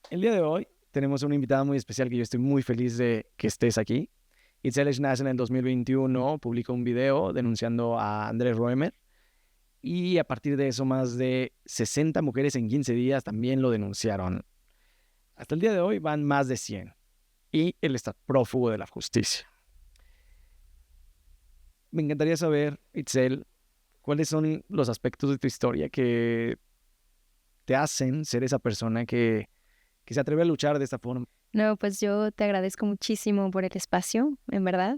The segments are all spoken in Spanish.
El día de hoy tenemos una invitada muy especial que yo estoy muy feliz de que estés aquí. Itzel Schnaz en el 2021 publicó un video denunciando a Andrés Roemer y a partir de eso más de 60 mujeres en 15 días también lo denunciaron. Hasta el día de hoy van más de 100 y él está prófugo de la justicia. Me encantaría saber, Itzel, cuáles son los aspectos de tu historia que te hacen ser esa persona que se atreve a luchar de esta forma. No, pues yo te agradezco muchísimo por el espacio, en verdad.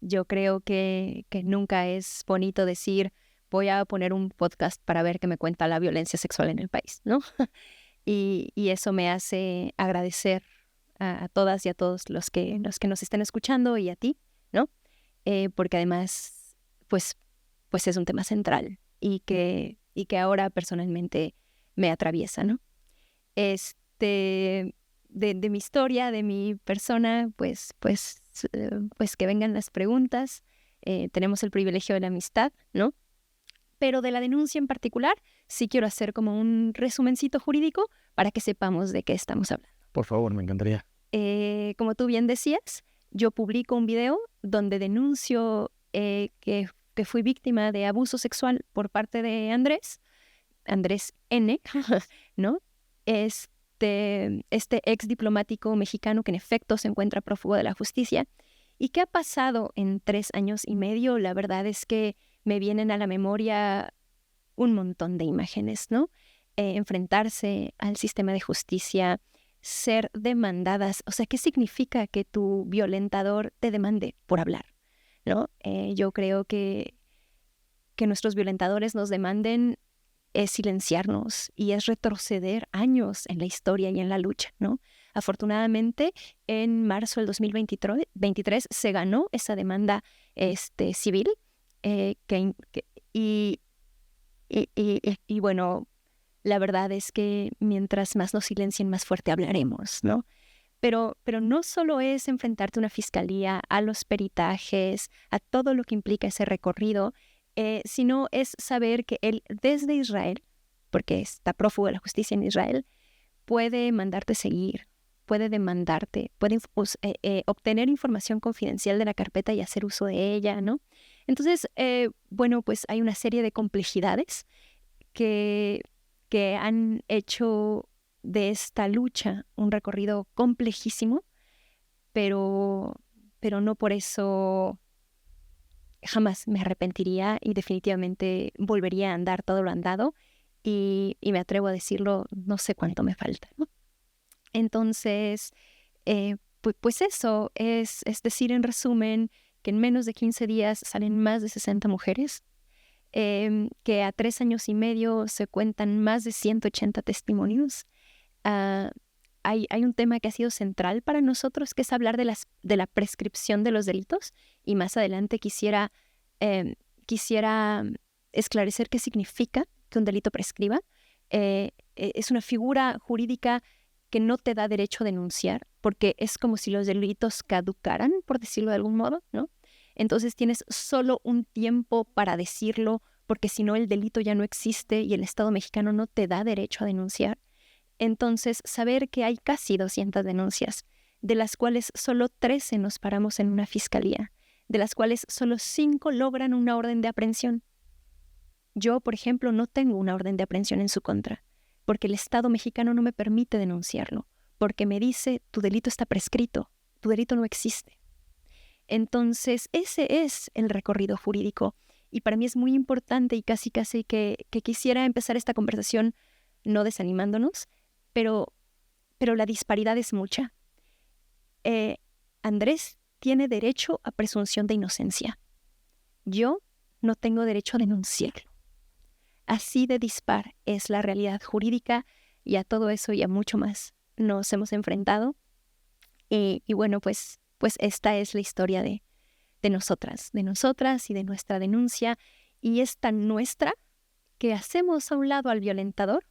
Yo creo que nunca es bonito decir voy a poner un podcast para ver qué me cuenta la violencia sexual en el país, ¿no? Y eso me hace agradecer a todas y a todos los que nos estén escuchando y a ti, ¿no? Porque además, pues es un tema central y que ahora personalmente me atraviesa, ¿no? De mi historia, de mi persona, pues que vengan las preguntas. Tenemos el privilegio de la amistad, ¿no? Pero de la denuncia en particular, sí quiero hacer como un resumencito jurídico para que sepamos de qué estamos hablando. Por favor, me encantaría. Como tú bien decías, yo publico un video donde denuncio que fui víctima de abuso sexual por parte de Andrés N., ¿no? Este ex diplomático mexicano que en efecto se encuentra prófugo de la justicia. ¿Y qué ha pasado en 3 años y medio? La verdad es que me vienen a la memoria un montón de imágenes, ¿no? Enfrentarse al sistema de justicia, ser demandadas. O sea, ¿qué significa que tu violentador te demande por hablar, ¿no? Yo creo que nuestros violentadores nos demanden es silenciarnos y es retroceder años en la historia y en la lucha, ¿no? Afortunadamente, en marzo del 2023 se ganó esa demanda civil y bueno, la verdad es que mientras más nos silencien, más fuerte hablaremos, ¿no? Pero no solo es enfrentarte a una fiscalía, a los peritajes, a todo lo que implica ese recorrido, sino es saber que él desde Israel, porque está prófugo de la justicia en Israel, puede mandarte seguir, puede demandarte, puede obtener información confidencial de la carpeta y hacer uso de ella, ¿no? Entonces, bueno, pues hay una serie de complejidades que han hecho de esta lucha un recorrido complejísimo, pero no por eso jamás me arrepentiría y definitivamente volvería a andar todo lo andado y me atrevo a decirlo, no sé cuánto me falta, ¿no? Entonces, pues eso es decir, en resumen, que en menos de 15 días salen más de 60 mujeres, que a 3 años y medio se cuentan más de 180 testimonios. Hay un tema que ha sido central para nosotros, que es hablar de la prescripción de los delitos, y más adelante quisiera esclarecer qué significa que un delito prescriba. Es una figura jurídica que no te da derecho a denunciar, porque es como si los delitos caducaran, por decirlo de algún modo, ¿no? Entonces tienes solo un tiempo para decirlo, porque si no el delito ya no existe y el Estado mexicano no te da derecho a denunciar. Entonces, saber que hay casi 200 denuncias, de las cuales solo 13 nos paramos en una fiscalía, de las cuales solo 5 logran una orden de aprehensión. Yo, por ejemplo, no tengo una orden de aprehensión en su contra, porque el Estado mexicano no me permite denunciarlo, porque me dice, tu delito está prescrito, tu delito no existe. Entonces, ese es el recorrido jurídico, y para mí es muy importante y casi que quisiera empezar esta conversación no desanimándonos, pero la disparidad es mucha. Andrés tiene derecho a presunción de inocencia. Yo no tengo derecho a denunciarlo. Así de dispar es la realidad jurídica, y a todo eso y a mucho más nos hemos enfrentado. Y bueno, pues esta es la historia de nosotras y de nuestra denuncia, y es tan nuestra que hacemos a un lado al violentador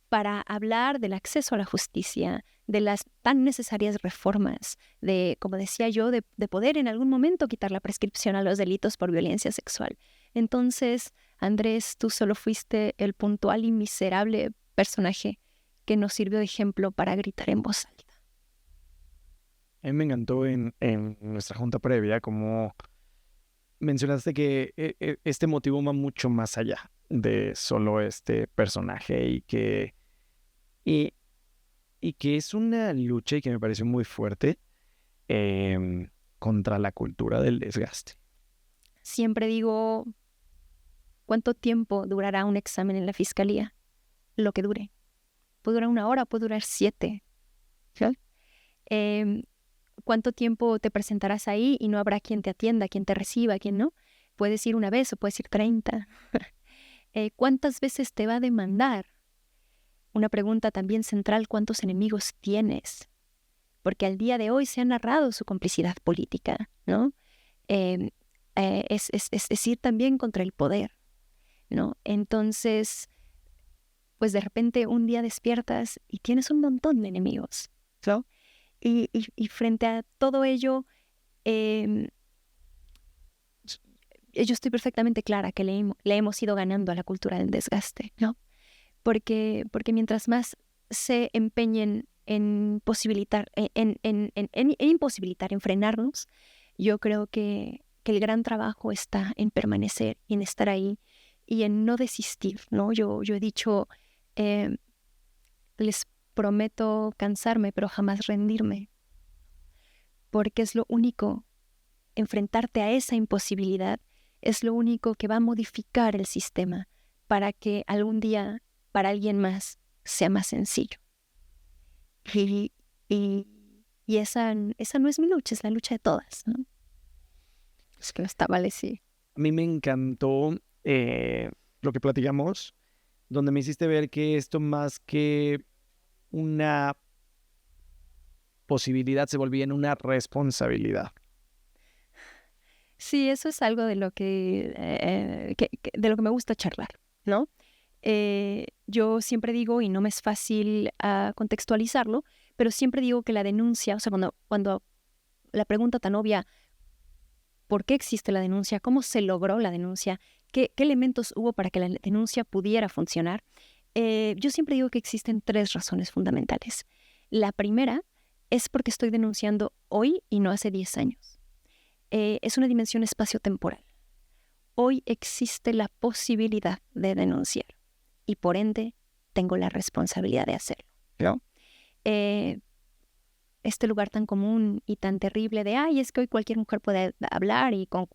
para hablar del acceso a la justicia, de las tan necesarias reformas, de, como decía yo, de poder en algún momento quitar la prescripción a los delitos por violencia sexual. Entonces, Andrés, tú solo fuiste el puntual y miserable personaje que nos sirvió de ejemplo para gritar en voz alta. A mí me encantó en nuestra junta previa como mencionaste que este motivo va mucho más allá de solo este personaje y, y que es una lucha y que me pareció muy fuerte contra la cultura del desgaste. Siempre digo, ¿cuánto tiempo durará un examen en la fiscalía? Lo que dure. Puede durar 1 hora, puede durar 7. ¿Sí? ¿Cuánto tiempo te presentarás ahí y no habrá quien te atienda, quien te reciba, quien no? Puedes ir 1 vez o puedes ir 30. ¿Cuántas veces te va a demandar? Una pregunta también central, ¿cuántos enemigos tienes? Porque al día de hoy se ha narrado su complicidad política, ¿no? Es ir también contra el poder, ¿no? Entonces, pues de repente un día despiertas y tienes un montón de enemigos, ¿no? Y frente a todo ello, yo estoy perfectamente clara que le hemos ido ganando a la cultura del desgaste, ¿no? Porque mientras más se empeñen en posibilitar, en imposibilitar, en frenarnos, yo creo que el gran trabajo está en permanecer y en estar ahí y en no desistir, ¿no? Yo he dicho, les prometo cansarme, pero jamás rendirme, porque es lo único, enfrentarte a esa imposibilidad es lo único que va a modificar el sistema para que algún día para alguien más sea más sencillo. Y esa no es mi lucha, es la lucha de todas, ¿no? Es que no está mal decir. A mí me encantó lo que platicamos, donde me hiciste ver que esto más que una posibilidad se volvía en una responsabilidad. Sí, eso es algo de lo que de lo que me gusta charlar, ¿no? Yo siempre digo, y no me es fácil contextualizarlo, pero siempre digo que la denuncia, o sea, cuando la pregunta tan obvia, ¿por qué existe la denuncia? ¿Cómo se logró la denuncia? ¿Qué elementos hubo para que la denuncia pudiera funcionar? Yo siempre digo que existen 3 razones fundamentales. La primera es porque estoy denunciando hoy y no hace 10 años. Es una dimensión espaciotemporal. Hoy existe la posibilidad de denunciar y por ende tengo la responsabilidad de hacerlo, ¿no? Este lugar tan común y tan terrible de, es que hoy cualquier mujer puede hablar ¿no?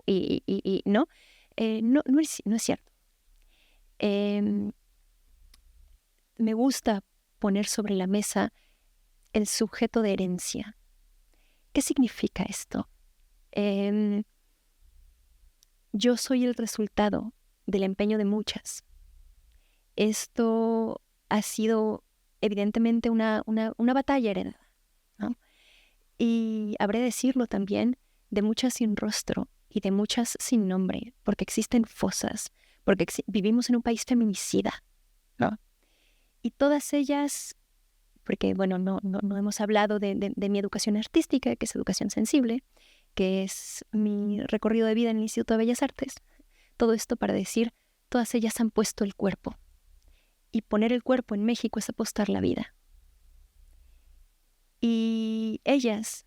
No es cierto. Me gusta poner sobre la mesa el sujeto de herencia. ¿Qué significa esto? Yo soy el resultado del empeño de muchas. Esto ha sido evidentemente una batalla heredada, ¿no? Y habré de decirlo también, de muchas sin rostro y de muchas sin nombre, porque existen fosas, porque vivimos en un país feminicida, ¿no? Y todas ellas, porque bueno, no hemos hablado de mi educación artística, que es educación sensible, que es mi recorrido de vida en el Instituto de Bellas Artes. Todo esto para decir, todas ellas han puesto el cuerpo. Y poner el cuerpo en México es apostar la vida. Y ellas,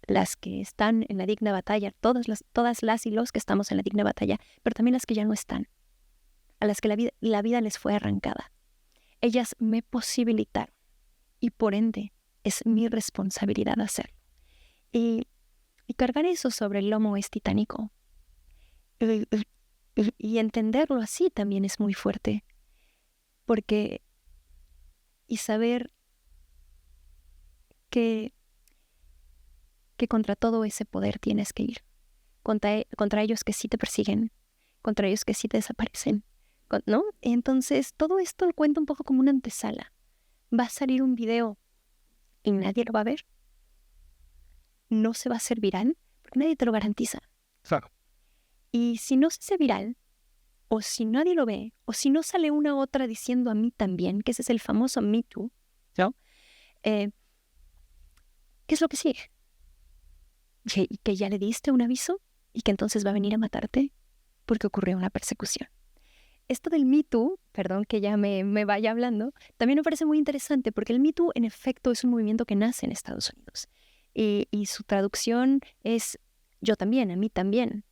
las que están en la digna batalla, todas las y los que estamos en la digna batalla, pero también las que ya no están, a las que la vida les fue arrancada. Ellas me posibilitaron y por ende es mi responsabilidad hacerlo. Y cargar eso sobre el lomo es titánico. Y entenderlo así también es muy fuerte. Porque, y saber que contra todo ese poder tienes que ir. Contra ellos que sí te persiguen, contra ellos que sí te desaparecen, ¿no? Entonces, todo esto lo cuento un poco como una antesala. Va a salir un video y nadie lo va a ver. No se va a hacer viral porque nadie te lo garantiza. Claro. Y si no se hace viral, o si nadie lo ve, o si no sale una otra diciendo a mí también, que ese es el famoso Me Too, ¿no? ¿Qué es lo que sigue? ¿Que ya le diste un aviso y que entonces va a venir a matarte? porque ocurrió una persecución. Esto del Me Too, perdón que ya me vaya hablando, también me parece muy interesante porque el Me Too en efecto es un movimiento que nace en Estados Unidos y su traducción es yo también, a mí también.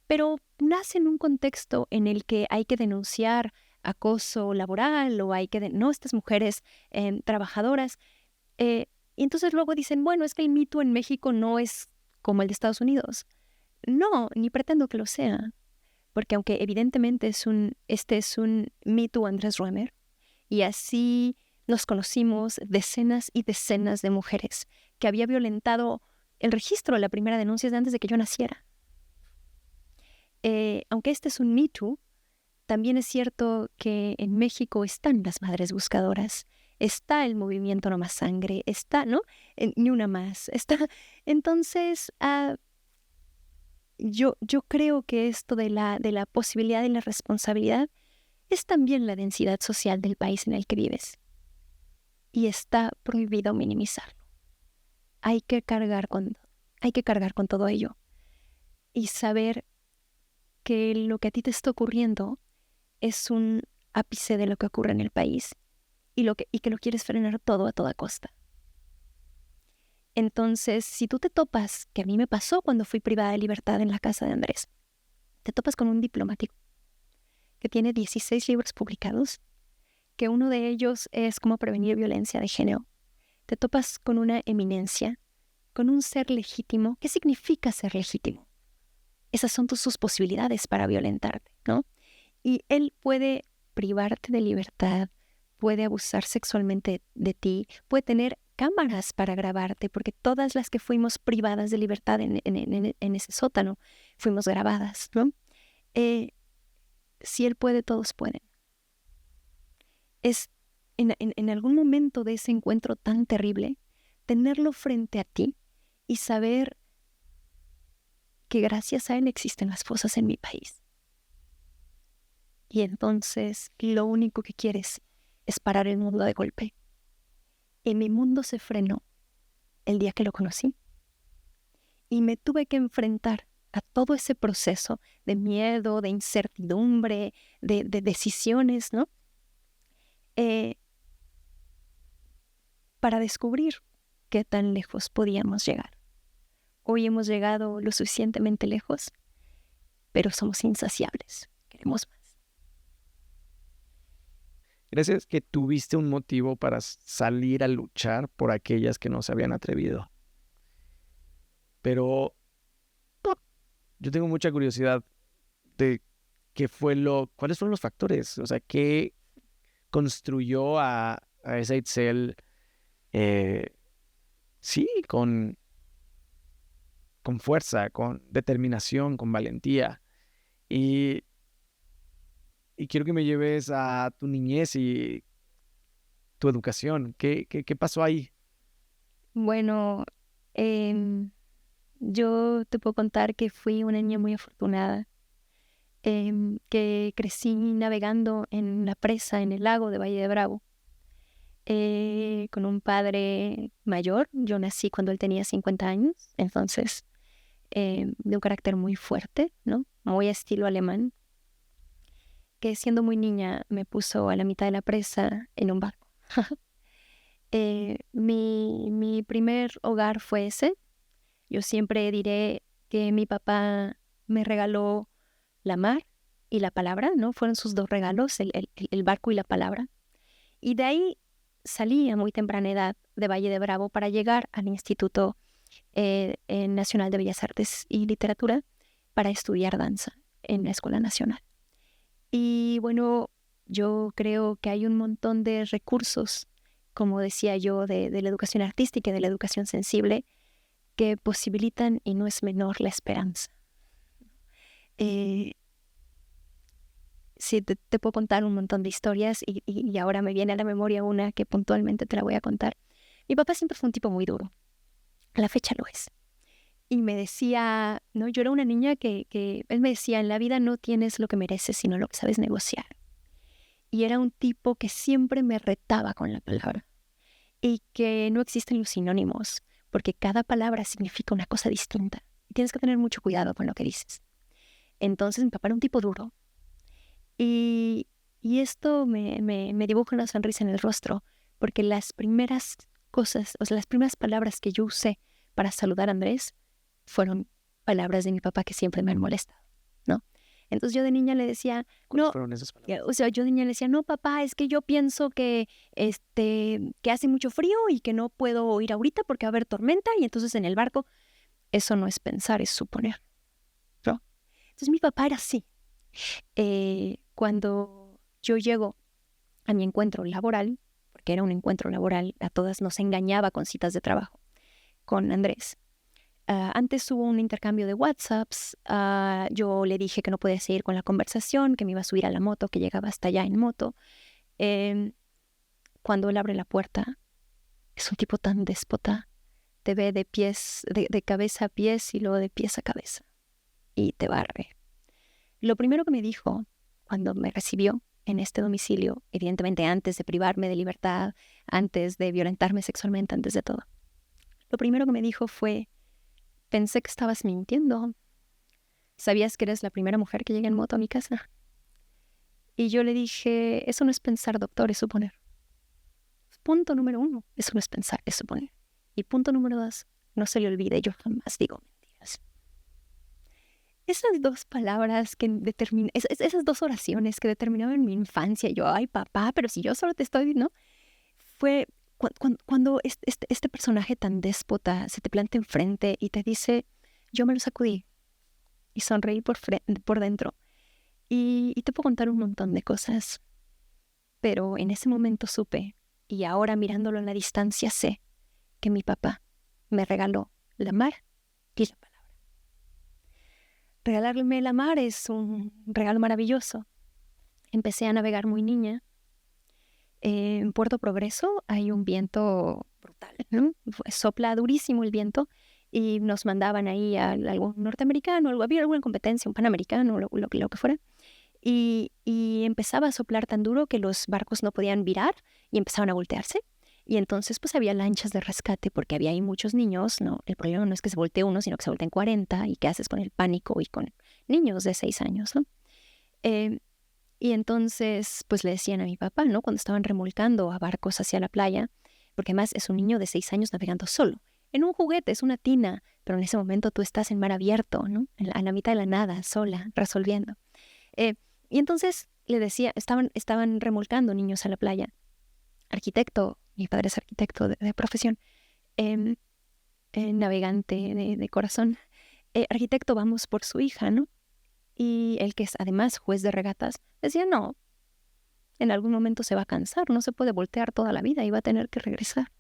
Pero nace en un contexto en el que hay que denunciar acoso laboral o hay que, no, estas mujeres trabajadoras. Y entonces luego dicen, bueno, es que el Me Too en México no es como el de Estados Unidos. No, ni pretendo que lo sea. Porque aunque evidentemente este es un Me Too Andrés Roemer, y así nos conocimos decenas y decenas de mujeres que había violentado el registro de la primera denuncia desde antes de que yo naciera. Aunque este es un Me Too, también es cierto que en México están las madres buscadoras, está el movimiento No Más Sangre, está, ¿no? Ni una más, está. Entonces, yo creo que esto de la posibilidad y la responsabilidad es también la densidad social del país en el que vives. Y está prohibido minimizarlo. Hay que cargar con todo ello. Y saber que lo que a ti te está ocurriendo es un ápice de lo que ocurre en el país y que lo quieres frenar todo a toda costa. Entonces, si tú te topas, que a mí me pasó cuando fui privada de libertad en la casa de Andrés, te topas con un diplomático que tiene 16 libros publicados, que uno de ellos es Cómo prevenir violencia de género. Te topas con una eminencia, con un ser legítimo. ¿Qué significa ser legítimo? Esas son sus posibilidades para violentarte, ¿no? Y él puede privarte de libertad, puede abusar sexualmente de ti, puede tener cámaras para grabarte, porque todas las que fuimos privadas de libertad en ese sótano fuimos grabadas, ¿no? Si él puede, todos pueden. Es en algún momento de ese encuentro tan terrible, tenerlo frente a ti y saber que gracias a él existen las fosas en mi país. Y entonces lo único que quieres es parar el mundo de golpe. Y mi mundo se frenó el día que lo conocí. Y me tuve que enfrentar a todo ese proceso de miedo, de incertidumbre, de decisiones, ¿no? Para descubrir qué tan lejos podíamos llegar. Hoy hemos llegado lo suficientemente lejos, pero somos insaciables. Queremos más. Gracias que tuviste un motivo para salir a luchar por aquellas que no se habían atrevido. Pero yo tengo mucha curiosidad de cuáles fueron los factores, o sea, qué construyó a esa Itzel, sí, con fuerza, con determinación, con valentía. Y quiero que me lleves a tu niñez y tu educación. ¿Qué pasó ahí? Bueno, yo te puedo contar que fui una niña muy afortunada, que crecí navegando en la presa, en el lago de Valle de Bravo, con un padre mayor. Yo nací cuando él tenía 50 años, entonces de un carácter muy fuerte, ¿no? Muy estilo alemán, que siendo muy niña me puso a la mitad de la presa en un barco. Mi primer hogar fue ese. Yo siempre diré que mi papá me regaló la mar y la palabra, ¿no? Fueron sus dos regalos, el barco y la palabra. Y de ahí salí a muy temprana edad de Valle de Bravo para llegar al Instituto Nacional de Bellas Artes y Literatura para estudiar danza en la Escuela Nacional. Y bueno, yo creo que hay un montón de recursos, como decía yo, de la educación artística y de la educación sensible, que posibilitan, y no es menor, la esperanza. Sí, te puedo contar un montón de historias y ahora me viene a la memoria una que puntualmente te la voy a contar. Mi papá siempre fue un tipo muy duro. A la fecha lo es. Y me decía, ¿no? Yo era una niña que él me decía, en la vida no tienes lo que mereces, sino lo que sabes negociar. Y era un tipo que siempre me retaba con la palabra. Y que no existen los sinónimos, porque cada palabra significa una cosa distinta. Y tienes que tener mucho cuidado con lo que dices. Entonces mi papá era un tipo duro. Y esto me dibuja una sonrisa en el rostro, porque las primeras cosas, o sea, las primeras palabras que yo usé para saludar a Andrés fueron palabras de mi papá que siempre me han molestado, ¿no? Entonces yo de niña le decía, ¿Cuáles no, fueron esas palabras? o sea, yo de niña le decía, no, papá, es que yo pienso que, que hace mucho frío y que no puedo ir ahorita porque va a haber tormenta y entonces en el barco, eso no es pensar, es suponer, ¿no? Entonces mi papá era así. Cuando yo llego a mi encuentro laboral, porque era un encuentro laboral, a todas nos engañaba con citas de trabajo, con Andrés. Antes hubo un intercambio de WhatsApps, yo le dije que no podía seguir con la conversación, que me iba a subir a la moto, que llegaba hasta allá en moto. Em, Cuando él abre la puerta, es un tipo tan déspota, te ve de pies, de cabeza a pies y luego de pies a cabeza, y te barre. Lo primero que me dijo cuando me recibió en este domicilio, evidentemente antes de privarme de libertad, antes de violentarme sexualmente, antes de todo, lo primero que me dijo fue, pensé que estabas mintiendo. ¿Sabías que eres la primera mujer que llega en moto a mi casa? Y yo le dije, eso no es pensar, doctor, es suponer. Punto número 1, eso no es pensar, es suponer. Y punto número 2, no se le olvide, yo jamás digo mentiras. Esas dos palabras que determinan, esas dos oraciones que determinaban mi infancia, yo, ay papá, pero si yo solo te estoy, ¿no? Fue cuando este personaje tan déspota se te planta enfrente y te dice, yo me lo sacudí y sonreí por dentro. Y te puedo contar un montón de cosas, pero en ese momento supe, y ahora mirándolo en la distancia sé, que mi papá me regaló la mar y la palabra. Regalarme la mar es un regalo maravilloso. Empecé a navegar muy niña. En Puerto Progreso hay un viento brutal, ¿no? Sopla durísimo el viento y nos mandaban ahí a algún norteamericano, había alguna competencia, un panamericano, lo que fuera. Y empezaba a soplar tan duro que los barcos no podían virar y empezaban a voltearse. Y entonces pues había lanchas de rescate porque había ahí muchos niños, ¿no? El problema no es que se voltee uno, sino que se volteen 40 y qué haces con el pánico y con niños de 6 años, ¿no? Y entonces pues le decían a mi papá, ¿no? Cuando estaban remolcando a barcos hacia la playa, porque además es un niño de 6 años navegando solo. En un juguete, es una tina, pero en ese momento tú estás en mar abierto, ¿no? A la mitad de la nada, sola, resolviendo. Y entonces le decía, estaban remolcando niños a la playa. Arquitecto, mi padre es arquitecto de profesión, navegante de corazón. Arquitecto, vamos por su hija, ¿no? Y él, que es además juez de regatas, decía, no, en algún momento se va a cansar, no se puede voltear toda la vida y va a tener que regresar.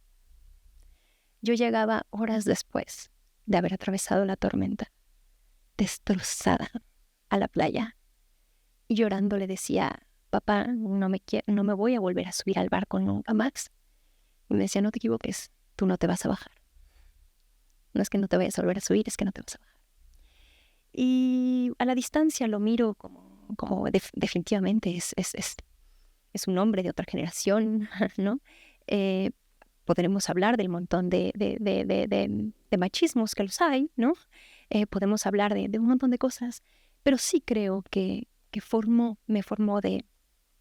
Yo llegaba horas después de haber atravesado la tormenta, destrozada, a la playa. Y llorando le decía, papá, no me voy a volver a subir al barco nunca más. Y me decía, no te equivoques, tú no te vas a bajar. No es que no te vayas a volver a subir, es que no te vas a bajar. Y a la distancia lo miro como definitivamente es un hombre de otra generación, ¿no? Podremos hablar del montón de machismos que los hay, ¿no? Podemos hablar de un montón de cosas, pero sí creo que me formó de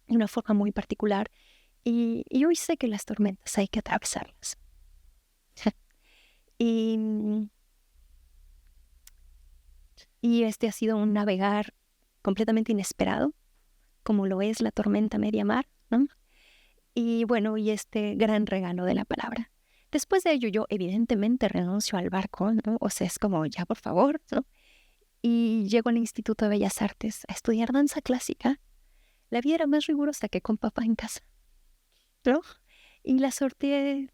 una forma muy particular y hoy sé que las tormentas hay que atravesarlas. y, y este ha sido un navegar completamente inesperado, como lo es la tormenta media mar, ¿no? Y bueno, y este gran regalo de la palabra. Después de ello, yo evidentemente renuncio al barco, ¿no? O sea, es como, ya por favor, ¿no? Y llego al Instituto de Bellas Artes a estudiar danza clásica. La vida era más rigurosa que con papá en casa, ¿no? Y la sorteé,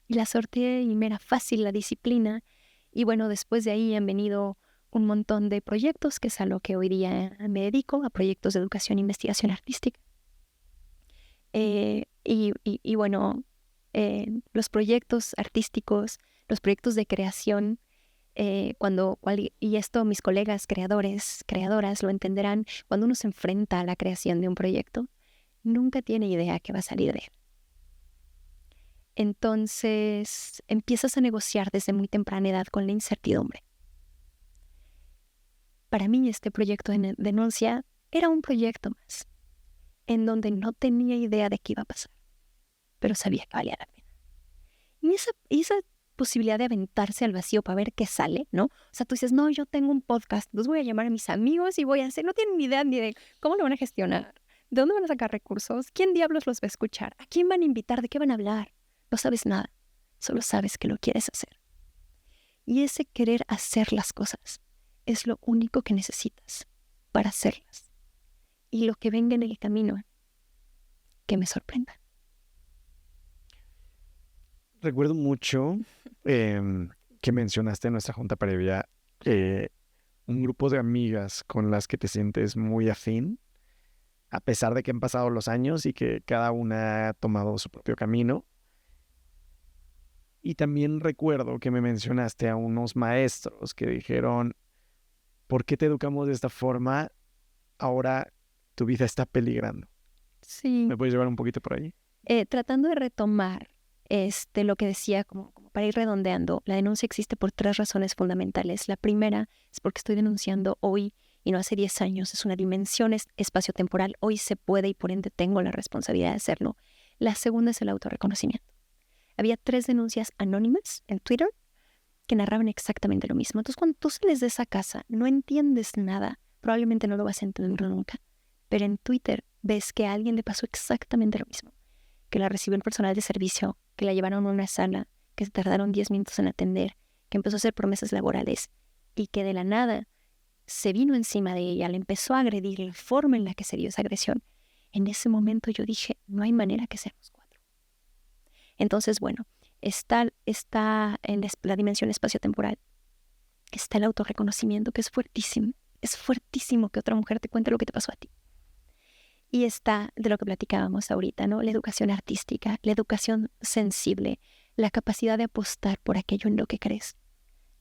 y me era fácil la disciplina. Y bueno, después de ahí han venido un montón de proyectos, que es a lo que hoy día me dedico, a proyectos de educación e investigación artística. Y bueno, los proyectos artísticos, los proyectos de creación, y esto mis colegas creadores, creadoras lo entenderán, cuando uno se enfrenta a la creación de un proyecto, nunca tiene idea qué va a salir de él. Entonces empiezas a negociar desde muy temprana edad con la incertidumbre. para mí este proyecto de denuncia era un proyecto más, en donde no tenía idea de qué iba a pasar, pero sabía que valía la pena. Y esa posibilidad de aventarse al vacío para ver qué sale, ¿no? O sea, tú dices, no, yo tengo un podcast, los voy a llamar a mis amigos y voy a hacer, no tienen ni idea ni de cómo lo van a gestionar, de dónde van a sacar recursos, quién diablos los va a escuchar, a quién van a invitar, de qué van a hablar. No sabes nada, solo sabes que lo quieres hacer. Y ese querer hacer las cosas es lo único que necesitas para hacerlas. Y lo que venga en el camino, que me sorprenda. Recuerdo mucho que mencionaste en nuestra junta previa un grupo de amigas con las que te sientes muy afín, a pesar de que han pasado los años y que cada una ha tomado su propio camino. Y también recuerdo que me mencionaste a unos maestros que dijeron, ¿por qué te educamos de esta forma? Ahora tu vida está peligrando. Sí. ¿Me puedes llevar un poquito por ahí? Tratando de retomar lo que decía, como para ir redondeando, la denuncia existe por 3 razones fundamentales. La primera es porque estoy denunciando hoy y no hace 10 años. Es una dimensión espaciotemporal. Hoy se puede y por ende tengo la responsabilidad de hacerlo. La segunda es el autorreconocimiento. Había 3 denuncias anónimas en Twitter que narraban exactamente lo mismo. Entonces, cuando tú sales de esa casa, no entiendes nada. Probablemente no lo vas a entender nunca. Pero en Twitter ves que a alguien le pasó exactamente lo mismo. Que la recibió el personal de servicio, que la llevaron a una sala, que se tardaron 10 minutos en atender, que empezó a hacer promesas laborales y que de la nada se vino encima de ella, le empezó a agredir, la forma en la que se dio esa agresión. En ese momento yo dije, no hay manera que seamos 4. Entonces, bueno, está en la dimensión espaciotemporal, está el autorreconocimiento, que es fuertísimo. Es fuertísimo que otra mujer te cuente lo que te pasó a ti. Y está de lo que platicábamos ahorita, ¿no? La educación artística, la educación sensible, la capacidad de apostar por aquello en lo que crees,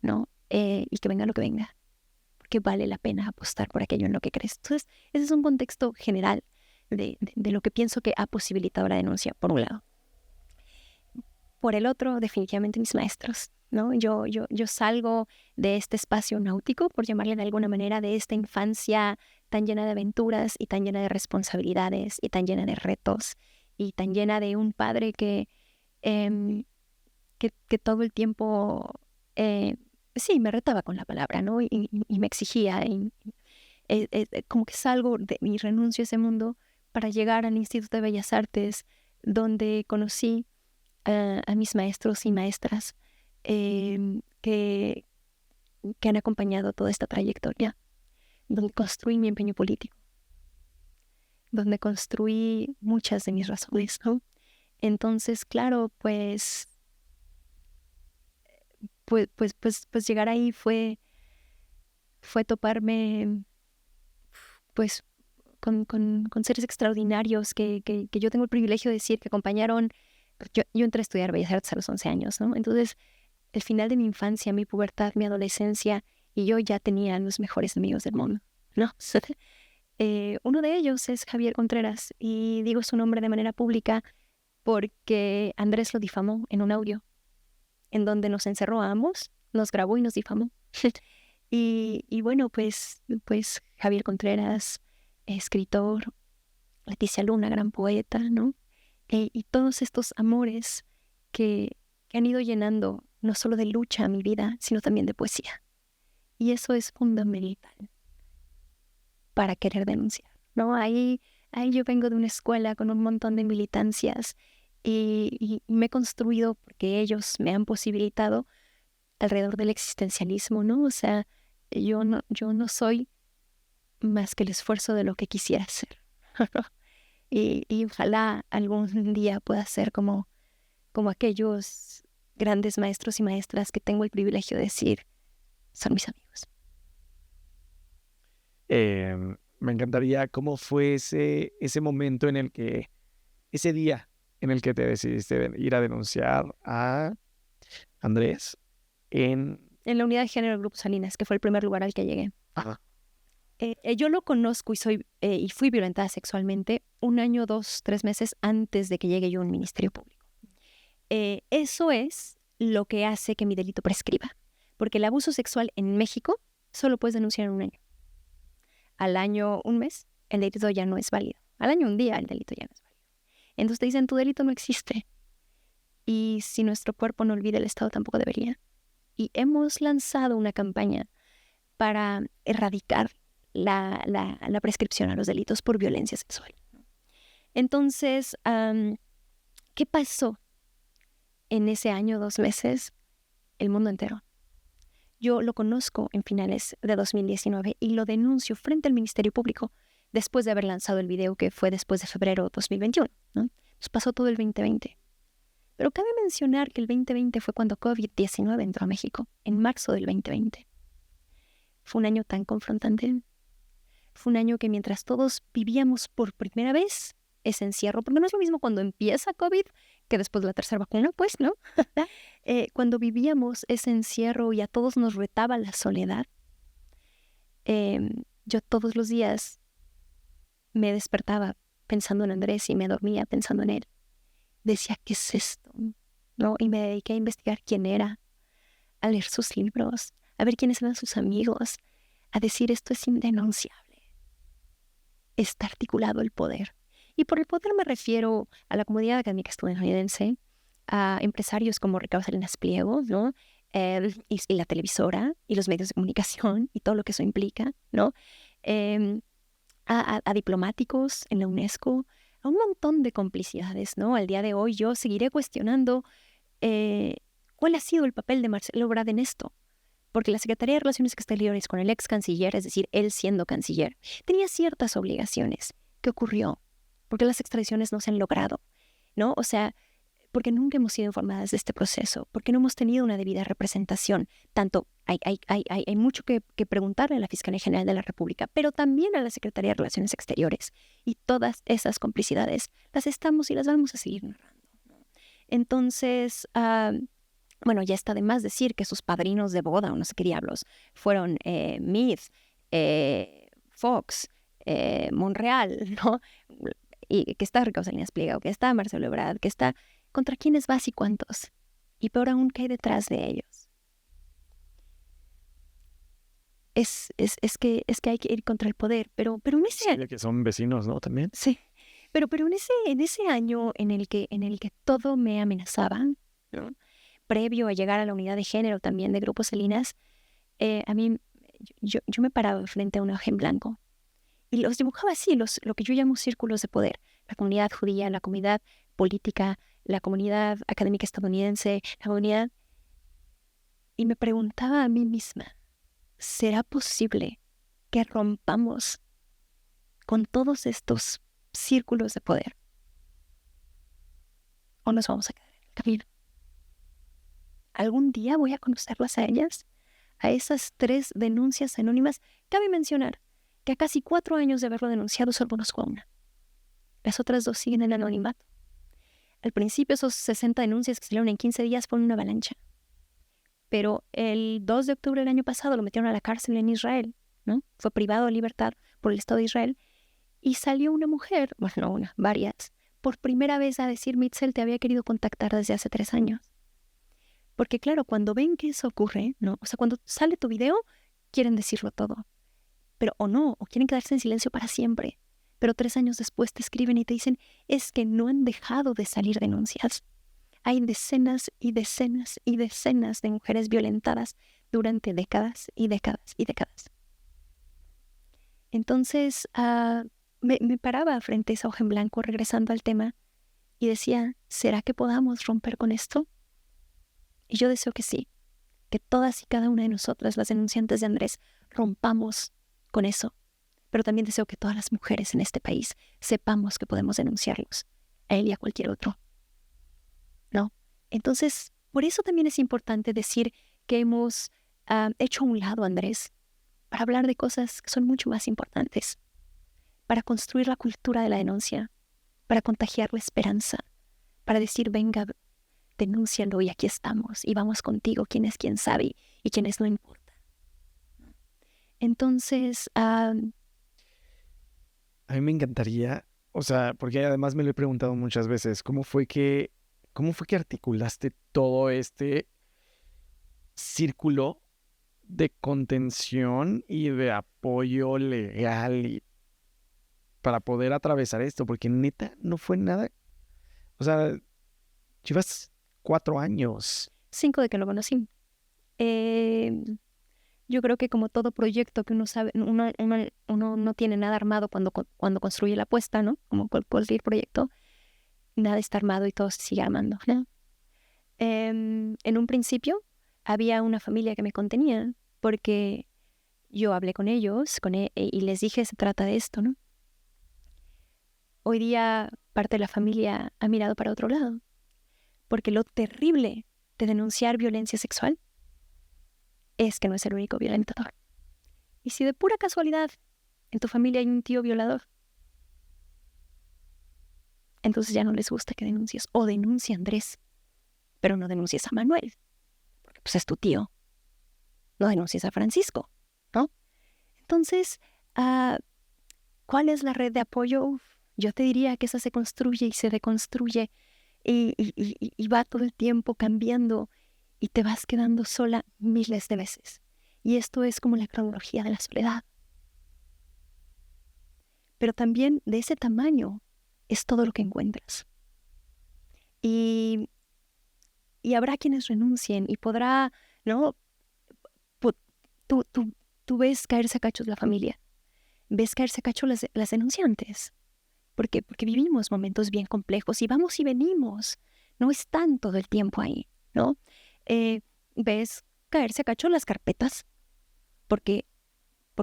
¿no? Y que venga lo que venga, porque vale la pena apostar por aquello en lo que crees. Entonces, ese es un contexto general de lo que pienso que ha posibilitado la denuncia, por un lado. Por el otro, definitivamente mis maestros, ¿no? Yo salgo de este espacio náutico, por llamarle de alguna manera, de esta infancia tan llena de aventuras y tan llena de responsabilidades y tan llena de retos y tan llena de un padre que todo el tiempo, sí, me retaba con la palabra, ¿no? Y me exigía, como que salgo y renuncio a ese mundo para llegar al Instituto de Bellas Artes, donde conocí a mis maestros y maestras que han acompañado toda esta trayectoria, donde construí mi empeño político, donde construí muchas de mis razones, ¿no? Entonces, claro, pues llegar ahí fue toparme pues con seres extraordinarios que yo tengo el privilegio de decir que acompañaron. Yo entré a estudiar Bellas Artes a los 11 años, ¿no? Entonces, el final de mi infancia, mi pubertad, mi adolescencia, y yo ya tenía los mejores amigos del mundo, ¿no? Uno de ellos es Javier Contreras, y digo su nombre de manera pública porque Andrés lo difamó en un audio, en donde nos encerró a ambos, nos grabó y nos difamó. y bueno, pues Javier Contreras, escritor, Leticia Luna, gran poeta, ¿no? Y todos estos amores que han ido llenando no solo de lucha a mi vida, sino también de poesía. Y eso es fundamental para querer denunciar, ¿no? Ahí yo vengo de una escuela con un montón de militancias y me he construido porque ellos me han posibilitado alrededor del existencialismo, ¿no? O sea, yo no soy más que el esfuerzo de lo que quisiera ser. Y ojalá algún día pueda ser como aquellos grandes maestros y maestras que tengo el privilegio de decir son mis amigos. Me encantaría cómo fue ese momento en el que, ese día en el que te decidiste ir a denunciar a Andrés en la unidad de género del Grupo Salinas, que fue el primer lugar al que llegué. Ajá. Yo lo conozco y fui violentada sexualmente 1 año, 2, 3 meses antes de que llegue yo a un ministerio público. Eso es lo que hace que mi delito prescriba, porque el abuso sexual en México solo puedes denunciar en 1 año. Al año, un mes, el delito ya no es válido. Al año, un día, el delito ya no es válido. Entonces te dicen, tu delito no existe. Y si nuestro cuerpo no olvida, el Estado tampoco debería. Y hemos lanzado una campaña para erradicar la prescripción a los delitos por violencia sexual. Entonces, ¿qué pasó en ese año, 2 meses? El mundo entero. Yo lo conozco en finales de 2019 y lo denuncio frente al Ministerio Público después de haber lanzado el video que fue después de febrero de 2021, ¿no? Nos pasó todo el 2020. Pero cabe mencionar que el 2020 fue cuando COVID-19 entró a México, en marzo del 2020. Fue un año tan confrontante. Fue un año que mientras todos vivíamos por primera vez ese encierro, porque no es lo mismo cuando empieza COVID que después de la tercera vacuna, pues, ¿no? Cuando vivíamos ese encierro y a todos nos retaba la soledad, yo todos los días me despertaba pensando en Andrés y me dormía pensando en él. Decía, ¿qué es esto? ¿No? Y me dediqué a investigar quién era, a leer sus libros, a ver quiénes eran sus amigos, a decir, esto es indenunciable. Está articulado el poder. Y por el poder me refiero a la comunidad académica estadounidense, a empresarios como Ricardo Salinas Pliego, ¿no? Y la televisora y los medios de comunicación y todo lo que eso implica, ¿no? A diplomáticos en la UNESCO, a un montón de complicidades, ¿no? Al día de hoy yo seguiré cuestionando cuál ha sido el papel de Marcelo Ebrard en esto. Porque la Secretaría de Relaciones Exteriores con el ex canciller, es decir, él siendo canciller, tenía ciertas obligaciones. ¿Qué ocurrió? Porque las extradiciones no se han logrado, ¿no? O sea, porque nunca hemos sido informadas de este proceso, porque no hemos tenido una debida representación. Tanto hay mucho que preguntarle a la Fiscalía General de la República, pero también a la Secretaría de Relaciones Exteriores. Y todas esas complicidades las estamos y las vamos a seguir narrando, ¿no? Entonces, bueno, ya está de más decir que sus padrinos de boda, o no sé qué diablos, fueron Meade, Fox, Monreal, ¿no? Y que está Ricardo Salinas Pliego, que está Marcelo Ebrard, que está... ¿Contra quiénes vas y cuántos? Y peor aún, ¿qué hay detrás de ellos? Es que hay que ir contra el poder, pero en ese... Sí, que son vecinos, ¿no? También. Sí, pero en ese año en el que todo me amenazaba, ¿no? Previo a llegar a la unidad de género también de Grupo Salinas, a mí, yo me paraba frente a una hoja en blanco y los dibujaba así, lo que yo llamo círculos de poder. La comunidad judía, la comunidad política, la comunidad académica estadounidense, la comunidad... Y me preguntaba a mí misma, ¿será posible que rompamos con todos estos círculos de poder? ¿O nos vamos a quedar en el camino? ¿Algún día voy a conocerlas a ellas? A esas 3 denuncias anónimas. Cabe mencionar que a casi 4 años de haberlo denunciado solo conozco a una. Las otras 2 siguen en anonimato. Al principio esos 60 denuncias que salieron en 15 días fueron una avalancha. Pero el 2 de octubre del año pasado lo metieron a la cárcel en Israel, ¿no? Fue privado de libertad por el Estado de Israel. Y salió una mujer, bueno, no una, varias, por primera vez a decir, Mitzel, te había querido contactar desde hace 3 años. Porque claro, cuando ven que eso ocurre, ¿no? O sea, cuando sale tu video, quieren decirlo todo. Pero o no, o quieren quedarse en silencio para siempre. Pero 3 años después te escriben y te dicen, es que no han dejado de salir denuncias. Hay decenas y decenas y decenas de mujeres violentadas durante décadas y décadas y décadas. Entonces, me paraba frente a esa hoja en blanco, regresando al tema, y decía, ¿será que podamos romper con esto? Y yo deseo que sí, que todas y cada una de nosotras, las denunciantes de Andrés, rompamos con eso. Pero también deseo que todas las mujeres en este país sepamos que podemos denunciarlos, a él y a cualquier otro. ¿No? Entonces, por eso también es importante decir que hemos hecho a un lado a Andrés para hablar de cosas que son mucho más importantes, para construir la cultura de la denuncia, para contagiar la esperanza, para decir, venga, denúncialo y aquí estamos, y vamos contigo, quién es quién sabe y quiénes no importa. Entonces, a mí me encantaría, o sea, porque además me lo he preguntado muchas veces, ¿cómo fue que articulaste todo este círculo de contención y de apoyo legal y para poder atravesar esto, porque neta no fue nada, o sea, llevas 4 años. 5 de que lo conocí. Yo creo que como todo proyecto que uno sabe, uno no tiene nada armado cuando construye la apuesta, ¿no? Como cualquier proyecto, nada está armado y todo se sigue armando, ¿no? En un principio había una familia que me contenía porque yo hablé con ellos y les dije, se trata de esto, ¿no? Hoy día parte de la familia ha mirado para otro lado, porque lo terrible de denunciar violencia sexual es que no es el único violentador. Y si de pura casualidad en tu familia hay un tío violador, entonces ya no les gusta que denuncies. O denuncia a Andrés, pero no denuncies a Manuel, porque pues es tu tío. No denuncies a Francisco, ¿no? Entonces, ¿cuál es la red de apoyo? Yo te diría que esa se construye y se deconstruye y va todo el tiempo cambiando y te vas quedando sola miles de veces. Y esto es como la cronología de la soledad. Pero también de ese tamaño es todo lo que encuentras. Y habrá quienes renuncien y podrá, ¿no? Tú ves caerse a cachos la familia, ves caerse a cachos las denunciantes. ¿Por qué? Porque vivimos momentos bien complejos y vamos y venimos. No están todo el tiempo ahí, ¿no? Ves caerse a cacho las carpetas porque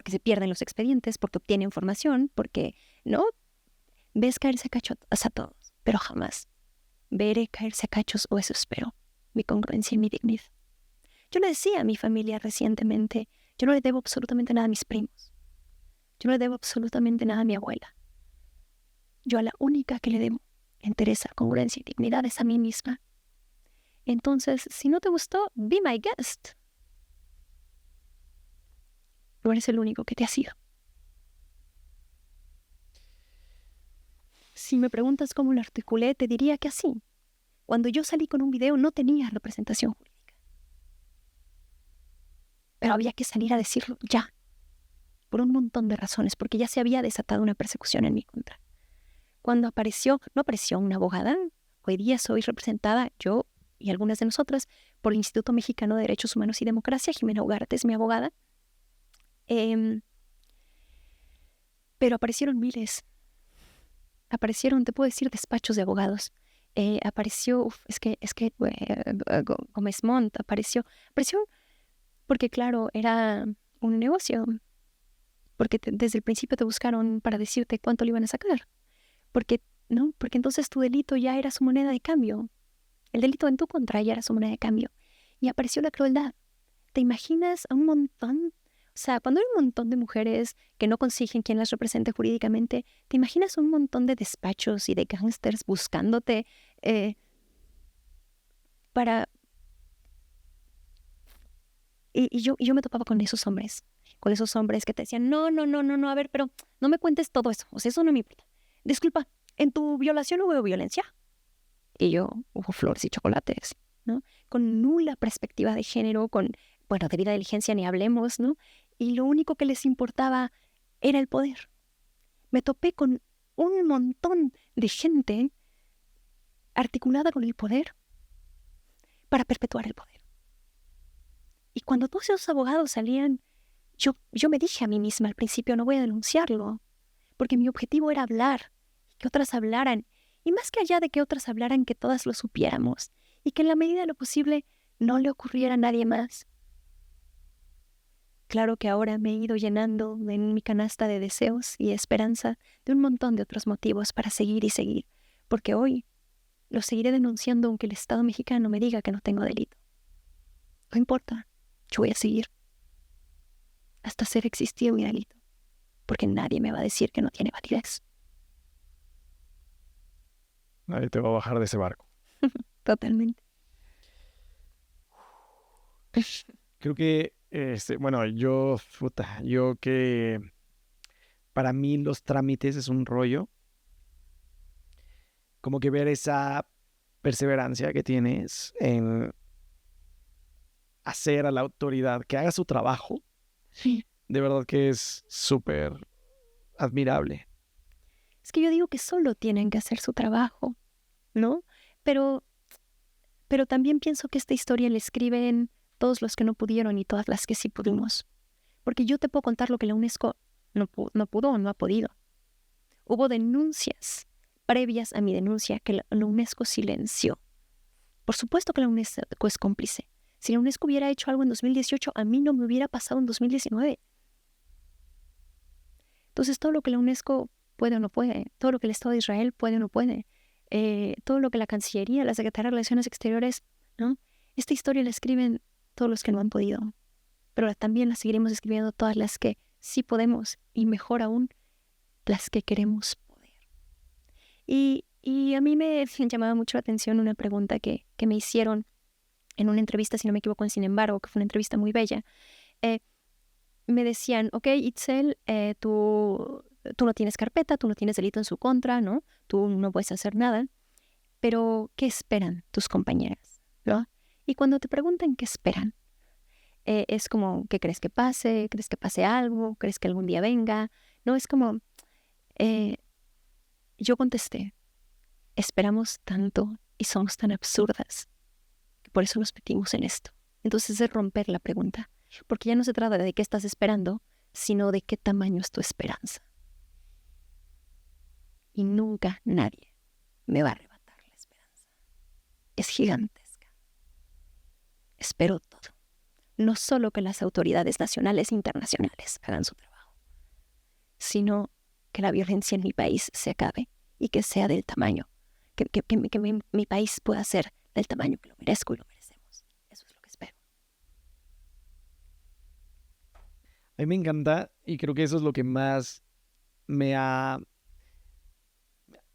se pierden los expedientes, porque obtienen información, porque, ¿no? Ves caerse a cachos a todos, pero jamás veré caerse a cachos, o eso espero, mi congruencia y mi dignidad. Yo le decía a mi familia recientemente, yo no le debo absolutamente nada a mis primos. Yo no le debo absolutamente nada a mi abuela. Yo a la única que le debo entereza, congruencia y dignidad es a mí misma. Entonces, si no te gustó, be my guest. No eres el único que te ha sido. Si me preguntas cómo lo articulé, te diría que así. Cuando yo salí con un video no tenía representación jurídica. Pero había que salir a decirlo ya. Por un montón de razones, porque ya se había desatado una persecución en mi contra. Cuando no apareció una abogada. Hoy día soy representada, yo y algunas de nosotras, por el Instituto Mexicano de Derechos Humanos y Democracia. Jimena Ugarte es mi abogada. Pero aparecieron miles. Aparecieron, te puedo decir, despachos de abogados. Apareció, Gómez Montt apareció porque claro, era un negocio. Porque desde el principio te buscaron para decirte cuánto le iban a sacar. Porque entonces tu delito ya era su moneda de cambio. El delito en tu contra ya era su moneda de cambio. Y apareció la crueldad. ¿Te imaginas a un montón? O sea, cuando hay un montón de mujeres que no consiguen quien las represente jurídicamente, ¿te imaginas un montón de despachos y de gángsters buscándote para... Y yo me topaba con esos hombres que te decían, no, a ver, pero no me cuentes todo eso. O sea, eso no me importa. Disculpa, ¿en tu violación hubo violencia? Y yo, hubo flores y chocolates, ¿no? Con nula perspectiva de género, de debida diligencia ni hablemos, ¿no? Y lo único que les importaba era el poder. Me topé con un montón de gente articulada con el poder para perpetuar el poder. Y cuando todos esos abogados salían, yo me dije a mí misma al principio, no voy a denunciarlo, porque mi objetivo era hablar, que otras hablaran, y más que allá de que otras hablaran, que todas lo supiéramos, y que en la medida de lo posible no le ocurriera a nadie más. Claro que ahora me he ido llenando en mi canasta de deseos y esperanza de un montón de otros motivos para seguir y seguir, porque hoy lo seguiré denunciando aunque el Estado mexicano me diga que no tengo delito. No importa, yo voy a seguir hasta hacer existir mi delito, porque nadie me va a decir que no tiene validez. Nadie te va a bajar de ese barco. Totalmente. Creo que, yo que para mí los trámites es un rollo. Como que ver esa perseverancia que tienes en hacer a la autoridad que haga su trabajo, Sí. de verdad que es súper admirable. Es que yo digo que solo tienen que hacer su trabajo, ¿no? Pero también pienso que esta historia la escriben todos los que no pudieron y todas las que sí pudimos. Porque yo te puedo contar lo que la UNESCO no pudo o no ha podido. Hubo denuncias previas a mi denuncia que la UNESCO silenció. Por supuesto que la UNESCO es cómplice. Si la UNESCO hubiera hecho algo en 2018, a mí no me hubiera pasado en 2019. Entonces, todo lo que la UNESCO puede o no puede, todo lo que el Estado de Israel puede o no puede, todo lo que la Cancillería, la Secretaría de Relaciones Exteriores, ¿no? Esta historia la escriben todos los que no han podido, pero también la seguiremos escribiendo todas las que sí podemos, y mejor aún, las que queremos poder. Y a mí me llamaba mucho la atención una pregunta que me hicieron en una entrevista, si no me equivoco, en Sin embargo, que fue una entrevista muy bella. Me decían, ok, Itzel, tú no tienes carpeta, tú no tienes delito en su contra, ¿no? Tú no puedes hacer nada, pero ¿qué esperan tus compañeras? ¿No? Y cuando te preguntan qué esperan, es como, ¿qué crees que pase? ¿Crees que pase algo? ¿Crees que algún día venga? No, es como, yo contesté, esperamos tanto y somos tan absurdas que por eso nos metimos en esto. Entonces es romper la pregunta, porque ya no se trata de qué estás esperando, sino de qué tamaño es tu esperanza. Y nunca nadie me va a arrebatar la esperanza. Es gigantesca. Espero todo. No solo que las autoridades nacionales e internacionales hagan su trabajo, sino que la violencia en mi país se acabe y que sea del tamaño, que mi país pueda ser del tamaño que lo merezco y lo merecemos. Eso es lo que espero. A mí me encanta y creo que eso es lo que más me ha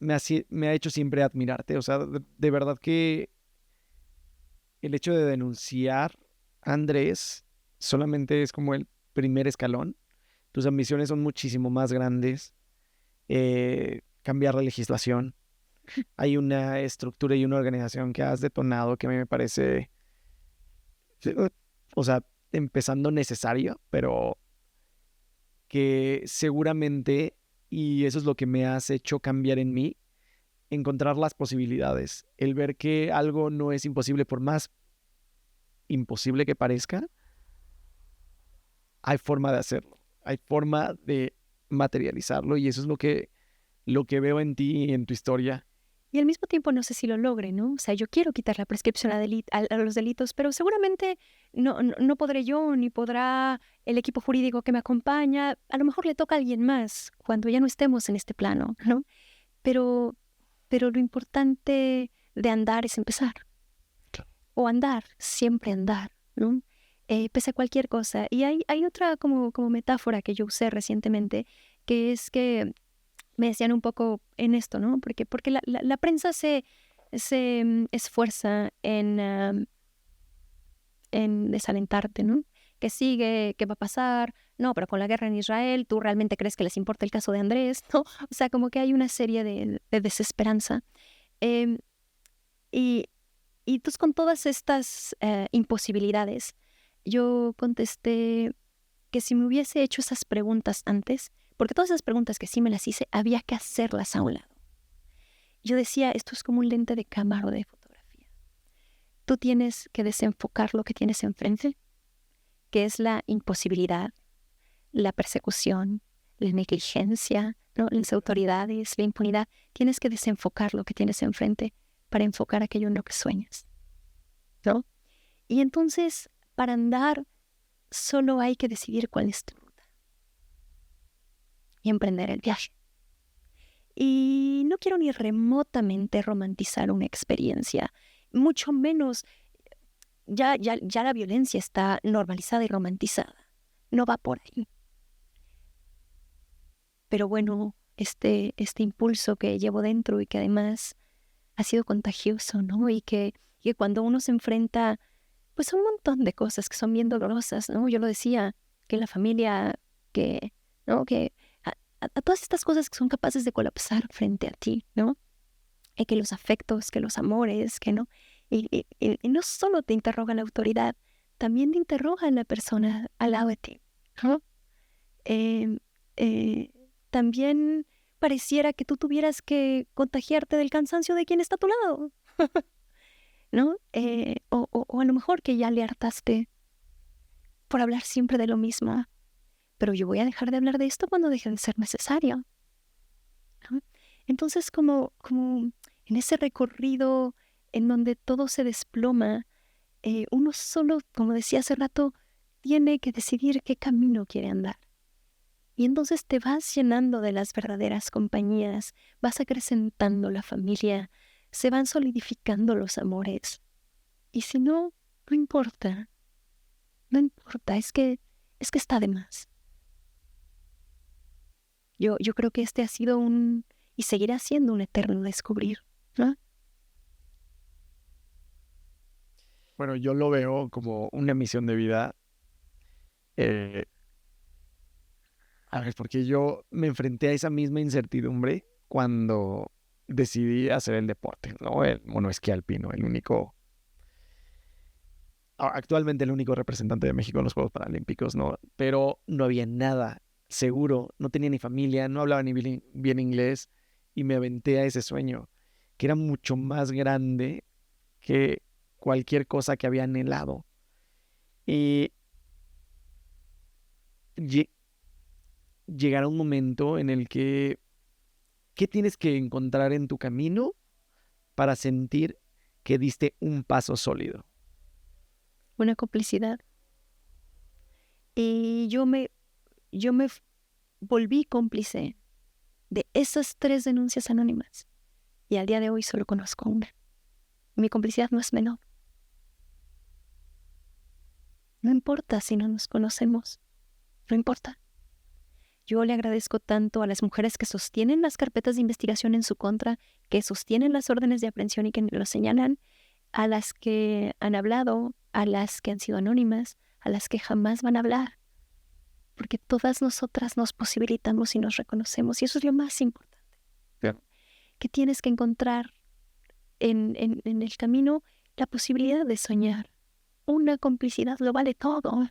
hecho siempre admirarte. O sea, de verdad que el hecho de denunciar a Andrés solamente es como el primer escalón. Tus ambiciones son muchísimo más grandes. Cambiar la legislación. Hay una estructura y una organización que has detonado que a mí me parece, o sea, empezando necesario, pero que seguramente, y eso es lo que me has hecho cambiar en mí, encontrar las posibilidades, el ver que algo no es imposible por más imposible que parezca, hay forma de hacerlo, hay forma de materializarlo y eso es lo que veo en ti y en tu historia. Y al mismo tiempo no sé si lo logre, ¿no? O sea, yo quiero quitar la prescripción a los delitos, pero seguramente no podré yo, ni podrá el equipo jurídico que me acompaña. A lo mejor le toca a alguien más cuando ya no estemos en este plano, ¿no? Pero lo importante de andar es empezar. Claro. O andar, siempre andar, ¿no? Pese a cualquier cosa. Y hay otra como metáfora que yo usé recientemente, que es que me decían un poco en esto, ¿no? Porque la prensa se esfuerza en desalentarte, ¿no? ¿Qué sigue? ¿Qué va a pasar? No, pero con la guerra en Israel, ¿tú realmente crees que les importa el caso de Andrés? ¿No? O sea, como que hay una serie de desesperanza. Y entonces con todas estas imposibilidades, yo contesté que si me hubiese hecho esas preguntas antes, porque todas esas preguntas que sí me las hice, había que hacerlas a un lado. Yo decía, esto es como un lente de cámara o de fotografía. Tú tienes que desenfocar lo que tienes enfrente, que es la imposibilidad, la persecución, la negligencia, ¿no? Las autoridades, la impunidad. Tienes que desenfocar lo que tienes enfrente para enfocar aquello en lo que sueñas, ¿no? Y entonces, para andar, solo hay que decidir cuál es tu ruta y emprender el viaje. Y no quiero ni remotamente romantizar una experiencia, mucho menos, ya la violencia está normalizada y romantizada. No va por ahí. Pero bueno, este impulso que llevo dentro y que además ha sido contagioso, ¿no? Y que cuando uno se enfrenta pues a un montón de cosas que son bien dolorosas, ¿no? Yo lo decía, que la familia, ¿no? Que a todas estas cosas que son capaces de colapsar frente a ti, ¿no? Que los afectos, que los amores, que no. Y no solo te interroga la autoridad, también te interroga a la persona al lado de ti, ¿no? También pareciera que tú tuvieras que contagiarte del cansancio de quien está a tu lado, ¿no? O a lo mejor que ya le hartaste por hablar siempre de lo mismo, pero yo voy a dejar de hablar de esto cuando deje de ser necesario, ¿no? Entonces, como en ese recorrido en donde todo se desploma, uno solo, como decía hace rato, tiene que decidir qué camino quiere andar. Y entonces te vas llenando de las verdaderas compañías, vas acrecentando la familia, se van solidificando los amores. Y si no, no importa, es que está de más. Yo creo que este ha sido y seguirá siendo un eterno descubrir, ¿no? Bueno, yo lo veo como una misión de vida. A ver, porque yo me enfrenté a esa misma incertidumbre cuando decidí hacer el deporte, ¿no? El monoesquí alpino, actualmente el único representante de México en los Juegos Paralímpicos, ¿no? Pero no había nada seguro, no tenía ni familia, no hablaba ni bien inglés y me aventé a ese sueño, que era mucho más grande que cualquier cosa que había anhelado. Y llegará un momento en el que, ¿qué tienes que encontrar en tu camino para sentir que diste un paso sólido? Una complicidad. Y yo me volví cómplice de esas 3 denuncias anónimas. Y al día de hoy solo conozco una. Mi complicidad no es menor. No importa si no nos conocemos. No importa. Yo le agradezco tanto a las mujeres que sostienen las carpetas de investigación en su contra, que sostienen las órdenes de aprehensión y que lo señalan, a las que han hablado, a las que han sido anónimas, a las que jamás van a hablar. Porque todas nosotras nos posibilitamos y nos reconocemos. Y eso es lo más importante. Claro. Que tienes que encontrar en el camino la posibilidad de soñar. Una complicidad lo vale todo.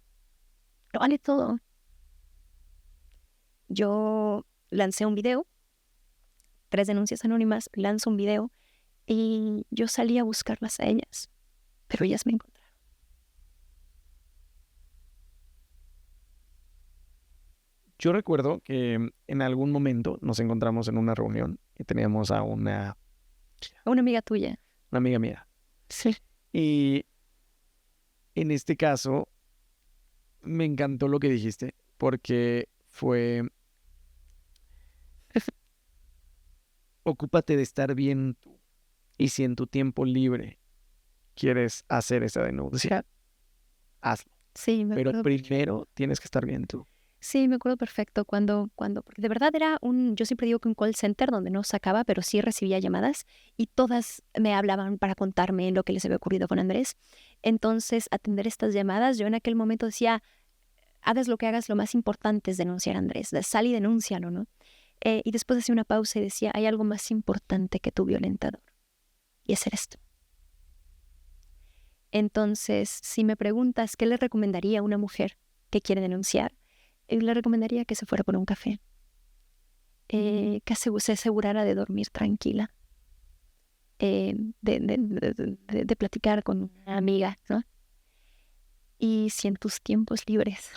Lo vale todo. Yo lancé un video, 3 denuncias anónimas, lanzo un video y yo salí a buscarlas a ellas, pero ellas me encontraron. Yo recuerdo que en algún momento nos encontramos en una reunión y teníamos a una amiga tuya. Una amiga mía. Sí. Y en este caso me encantó lo que dijiste porque fue ocúpate de estar bien tú. Y si en tu tiempo libre quieres hacer esa denuncia, hazlo. Sí, Pero primero tienes que estar bien tú. Sí, me acuerdo perfecto cuando, porque de verdad era yo siempre digo que un call center donde no sacaba, pero sí recibía llamadas y todas me hablaban para contarme lo que les había ocurrido con Andrés. Entonces, atender estas llamadas, yo en aquel momento decía, hagas lo que hagas, lo más importante es denunciar a Andrés, sal y denúncialo, ¿no? Y después hacía una pausa y decía, hay algo más importante que tu violentador, y es esto. Entonces, si me preguntas qué le recomendaría a una mujer que quiere denunciar, le recomendaría que se fuera por un café, que se asegurara de dormir tranquila, de platicar con una amiga, ¿no? Y si en tus tiempos libres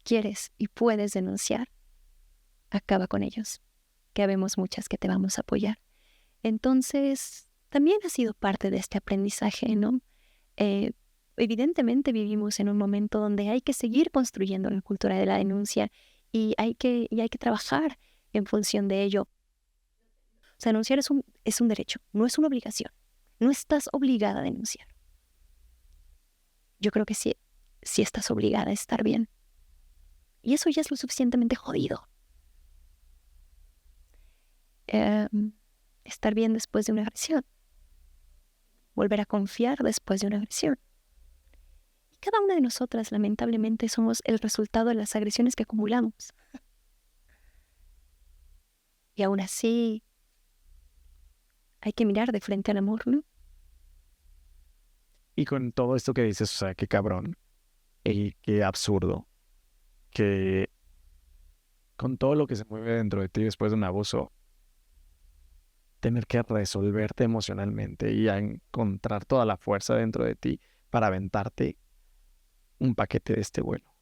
quieres y puedes denunciar, acaba con ellos, que habemos muchas que te vamos a apoyar. Entonces, también ha sido parte de este aprendizaje, ¿no? Evidentemente vivimos en un momento donde hay que seguir construyendo la cultura de la denuncia y hay que trabajar en función de ello. O sea, denunciar es un derecho, no es una obligación. No estás obligada a denunciar. Yo creo que sí estás obligada a estar bien. Y eso ya es lo suficientemente jodido. Estar bien después de una agresión. Volver a confiar después de una agresión. Cada una de nosotras, lamentablemente, somos el resultado de las agresiones que acumulamos. Y aún así, hay que mirar de frente al amor, ¿no? Y con todo esto que dices, o sea, qué cabrón. Y qué absurdo que con todo lo que se mueve dentro de ti después de un abuso, tener que resolverte emocionalmente y a encontrar toda la fuerza dentro de ti para aventarte un paquete de este vuelo.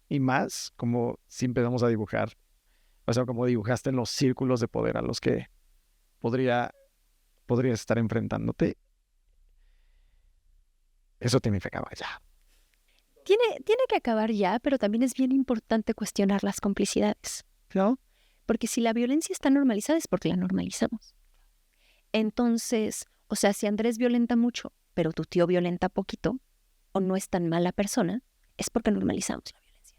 Y más como si empezamos a dibujar, o sea, como dibujaste en los círculos de poder a los que podrías estar enfrentándote, eso tiene que acabar ya. Tiene que acabar ya, pero también es bien importante cuestionar las complicidades, ¿no? Porque si la violencia está normalizada es porque la normalizamos. Entonces, o sea, si Andrés violenta mucho, pero tu tío violenta poquito, o no es tan mala persona, es porque normalizamos la violencia.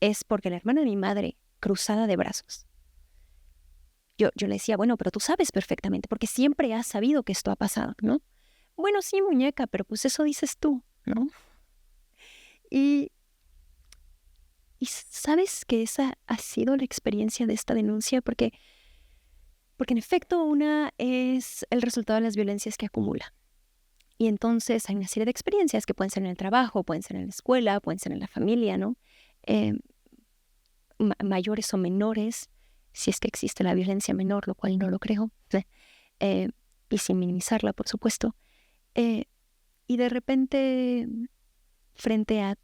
Es porque la hermana de mi madre, cruzada de brazos, yo le decía, bueno, pero tú sabes perfectamente, porque siempre has sabido que esto ha pasado, ¿no? Bueno, sí, muñeca, pero pues eso dices tú, ¿no? Y sabes que esa ha sido la experiencia de esta denuncia, porque en efecto una es el resultado de las violencias que acumula. Y entonces hay una serie de experiencias que pueden ser en el trabajo, pueden ser en la escuela, pueden ser en la familia, ¿no? Mayores o menores, si es que existe la violencia menor, lo cual no lo creo, y sin minimizarla, por supuesto. Y de repente, frente a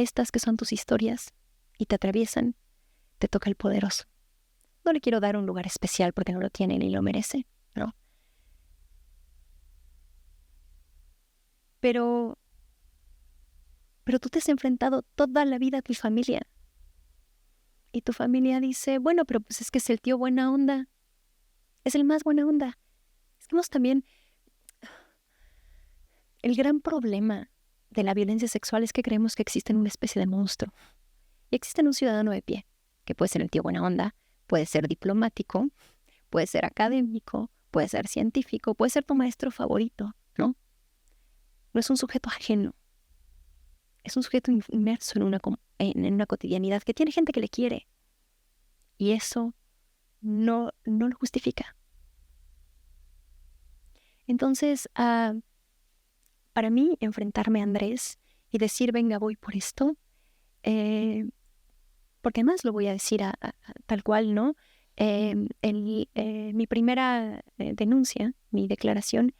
estas que son tus historias y te atraviesan, te toca el poderoso. No le quiero dar un lugar especial porque no lo tiene ni lo merece, ¿no? Pero tú te has enfrentado toda la vida a tu familia. Y tu familia dice, bueno, pero pues es que es el tío buena onda. Es el más buena onda. Es que también... El gran problema de la violencia sexual es que creemos que existe una especie de monstruo. Y existe un ciudadano de pie, que puede ser el tío buena onda, puede ser diplomático, puede ser académico, puede ser científico, puede ser tu maestro favorito, ¿no? No es un sujeto ajeno. Es un sujeto inmerso en una cotidianidad que tiene gente que le quiere. Y eso no lo justifica. Entonces, para mí, enfrentarme a Andrés y decir, venga, voy por esto, porque además lo voy a decir tal cual, ¿no? Mi primera denuncia, mi declaración,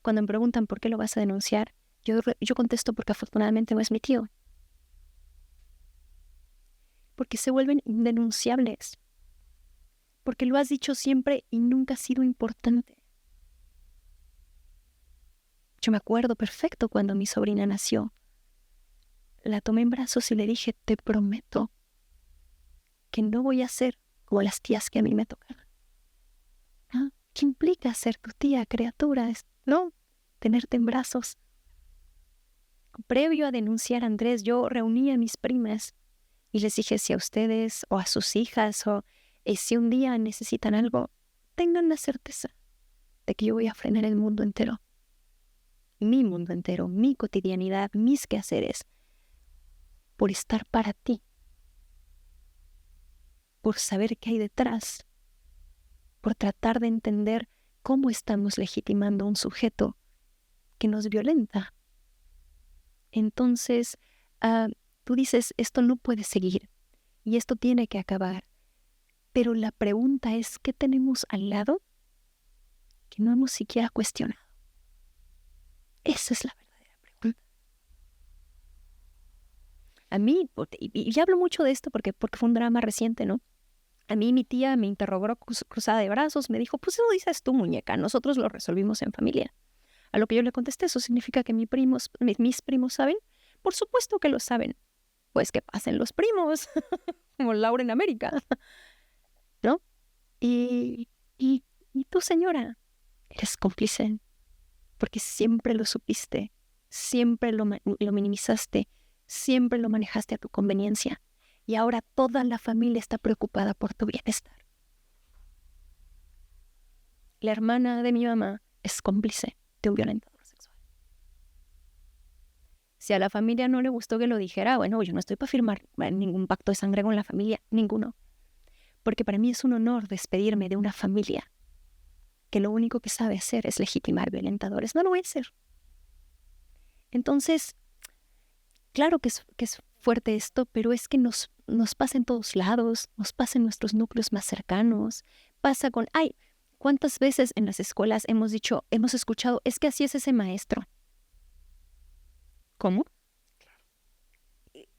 cuando me preguntan por qué lo vas a denunciar, yo contesto porque afortunadamente no es mi tío. Porque se vuelven indenunciables. Porque lo has dicho siempre y nunca ha sido importante. Yo me acuerdo perfecto cuando mi sobrina nació. La tomé en brazos y le dije, te prometo que no voy a ser como las tías que a mí me tocaron. ¿Ah? ¿Qué implica ser tu tía, criatura? No, tenerte en brazos. Previo a denunciar a Andrés, yo reuní a mis primas y les dije, si a ustedes o a sus hijas o si un día necesitan algo, tengan la certeza de que yo voy a frenar el mundo entero. Mi mundo entero, mi cotidianidad, mis quehaceres, por estar para ti, por saber qué hay detrás, por tratar de entender cómo estamos legitimando a un sujeto que nos violenta. Entonces, tú dices, esto no puede seguir y esto tiene que acabar. Pero la pregunta es, ¿qué tenemos al lado que no hemos siquiera cuestionado? Esa es la verdadera pregunta. A mí, y hablo mucho de esto porque fue un drama reciente, ¿no? A mí mi tía me interrogó cruzada de brazos, me dijo, pues eso dices tú, muñeca, nosotros lo resolvimos en familia. A lo que yo le contesté, ¿eso significa que mis primos saben? Por supuesto que lo saben. Pues que pasen los primos, como Laura en América, ¿no? Y tú, señora, eres cómplice, porque siempre lo supiste, siempre lo minimizaste, siempre lo manejaste a tu conveniencia. Y ahora toda la familia está preocupada por tu bienestar. La hermana de mi mamá es cómplice de un violentador sexual. Si a la familia no le gustó que lo dijera, bueno, yo no estoy para firmar ningún pacto de sangre con la familia, ninguno. Porque para mí es un honor despedirme de una familia que lo único que sabe hacer es legitimar violentadores. No lo voy a hacer. Entonces, claro que es fuerte esto, pero es que nos pasa en todos lados, nos pasa en nuestros núcleos más cercanos, pasa con, ay, ¿cuántas veces en las escuelas hemos escuchado, es que así es ese maestro? ¿Cómo?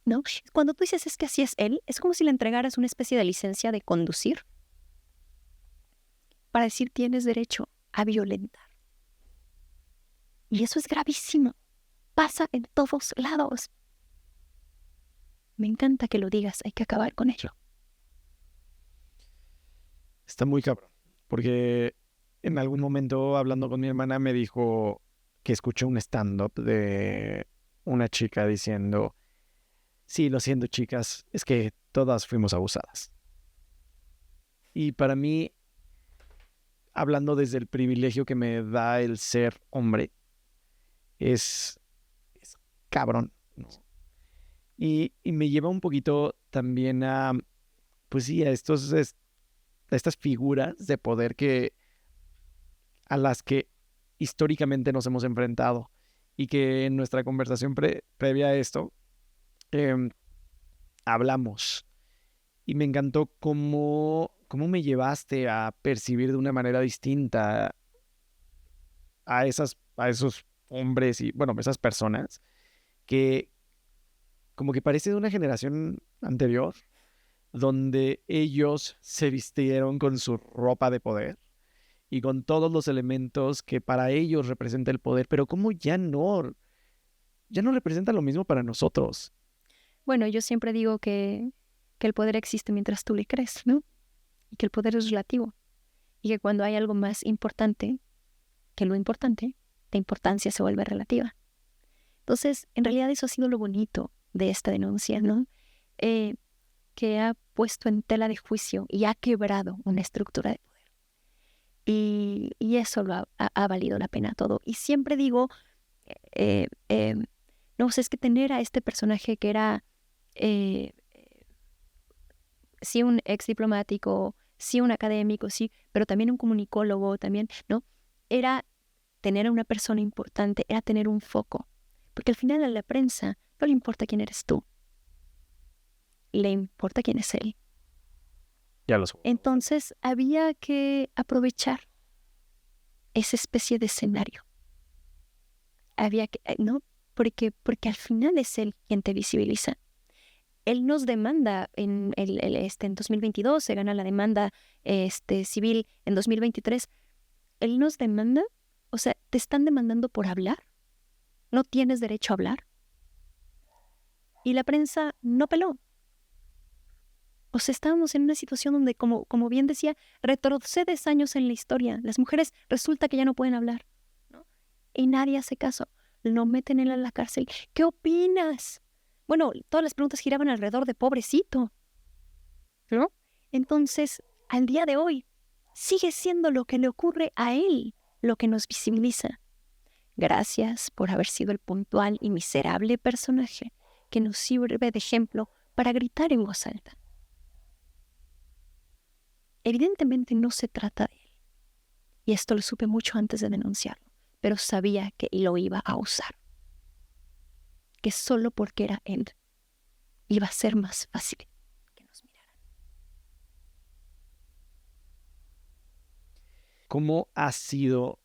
¿No? Cuando tú dices es que así es él, es como si le entregaras una especie de licencia de conducir para decir tienes derecho a violentar. Y eso es gravísimo. Pasa en todos lados. Me encanta que lo digas, hay que acabar con ello. Está muy cabrón, porque en algún momento hablando con mi hermana me dijo que escuchó un stand-up de una chica diciendo, sí, lo siento chicas, es que todas fuimos abusadas. Y para mí, hablando desde el privilegio que me da el ser hombre, es cabrón, ¿no? Y me lleva un poquito también a, pues sí, a estas figuras de poder a las que históricamente nos hemos enfrentado y que en nuestra conversación previa a esto hablamos. Y me encantó cómo me llevaste a percibir de una manera distinta a esos hombres y, bueno, esas personas que como que parece de una generación anterior, donde ellos se vistieron con su ropa de poder y con todos los elementos que para ellos representa el poder, pero como ya no representa lo mismo para nosotros. Bueno, yo siempre digo que el poder existe mientras tú le crees, ¿no? Y que el poder es relativo. Y que cuando hay algo más importante que lo importante, la importancia se vuelve relativa. Entonces, en realidad eso ha sido lo bonito de esta denuncia, ¿no? Que ha puesto en tela de juicio y ha quebrado una estructura de poder. Y eso ha valido la pena todo. Y siempre digo, no, es que tener a este personaje que era, sí, un ex diplomático, sí, un académico, sí, pero también un comunicólogo, también, ¿no? Era tener a una persona importante, era tener un foco. Porque al final a la prensa no le importa quién eres tú, le importa quién es él. Ya lo sé. Entonces había que aprovechar esa especie de escenario. Había que, ¿no? Porque al final es él quien te visibiliza. Él nos demanda en 2022, se gana la demanda civil en 2023. Él nos demanda, o sea, te están demandando por hablar. No tienes derecho a hablar. Y la prensa no peló. O sea, estábamos en una situación donde, como bien decía, retrocedes años en la historia. Las mujeres resulta que ya no pueden hablar, ¿no? Y nadie hace caso. Lo meten en la cárcel. ¿Qué opinas? Bueno, todas las preguntas giraban alrededor de pobrecito, ¿no? Entonces, al día de hoy, sigue siendo lo que le ocurre a él lo que nos visibiliza. Gracias por haber sido el puntual y miserable personaje que nos sirve de ejemplo para gritar en voz alta. Evidentemente no se trata de él. Y esto lo supe mucho antes de denunciarlo, pero sabía que lo iba a usar. Que solo porque era él iba a ser más fácil que nos miraran. ¿Cómo ha sido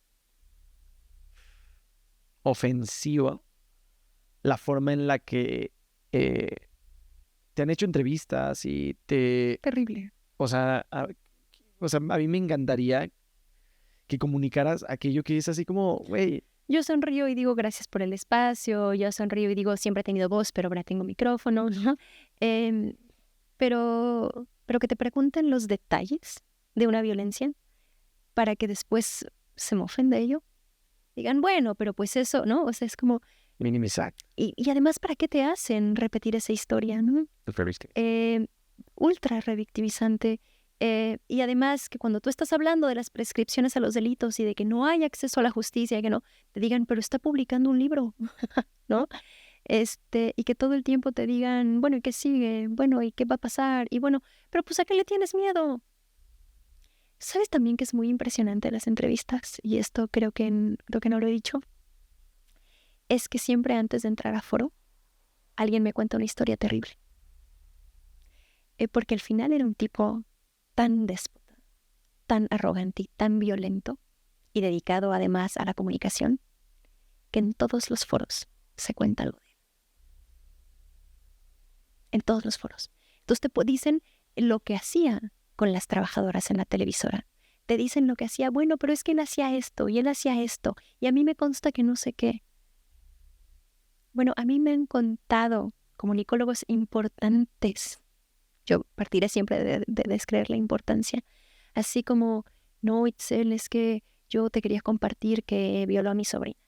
ofensiva la forma en la que te han hecho entrevistas y Terrible. O sea, a mí me encantaría que comunicaras aquello que es así como, güey. Yo sonrío y digo gracias por el espacio, yo sonrío y digo siempre he tenido voz, pero ahora tengo micrófono, ¿no? Pero que te pregunten los detalles de una violencia para que después se mofen de ello. Digan, bueno, pero pues eso, ¿no? O sea, es como... minimizar. Y además, ¿para qué te hacen repetir esa historia, no? Ultra revictimizante. Y además que cuando tú estás hablando de las prescripciones a los delitos y de que no hay acceso a la justicia, que no, te digan, pero está publicando un libro, ¿no? Y que todo el tiempo te digan, bueno, ¿y qué sigue? Bueno, ¿y qué va a pasar? Y bueno, pero pues ¿a qué le tienes miedo? ¿Sabes también que es muy impresionante las entrevistas? Y esto creo que no lo he dicho. Es que siempre antes de entrar a foro alguien me cuenta una historia terrible. Porque al final era un tipo tan déspota, tan arrogante y tan violento, y dedicado además a la comunicación, que en todos los foros se cuenta algo de él. En todos los foros. Entonces te dicen lo que hacía con las trabajadoras en la televisora. Te dicen lo que hacía, bueno, pero es que él hacía esto, y él hacía esto, y a mí me consta que no sé qué. Bueno, a mí me han contado comunicólogos importantes. Yo partiré siempre de descreer la importancia. Así como, no, Itzel, es que yo te quería compartir que violó a mi sobrina.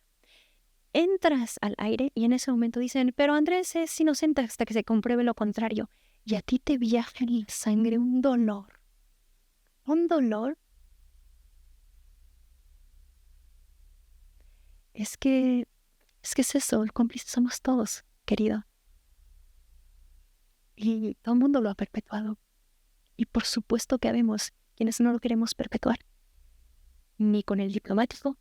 Entras al aire y en ese momento dicen, pero Andrés es inocente hasta que se compruebe lo contrario. Y a ti te viaja en la sangre un dolor. Un dolor. Es que es eso, el cómplice somos todos, querido. Y todo el mundo lo ha perpetuado. Y por supuesto que habemos quienes no lo queremos perpetuar. Ni con el diplomático,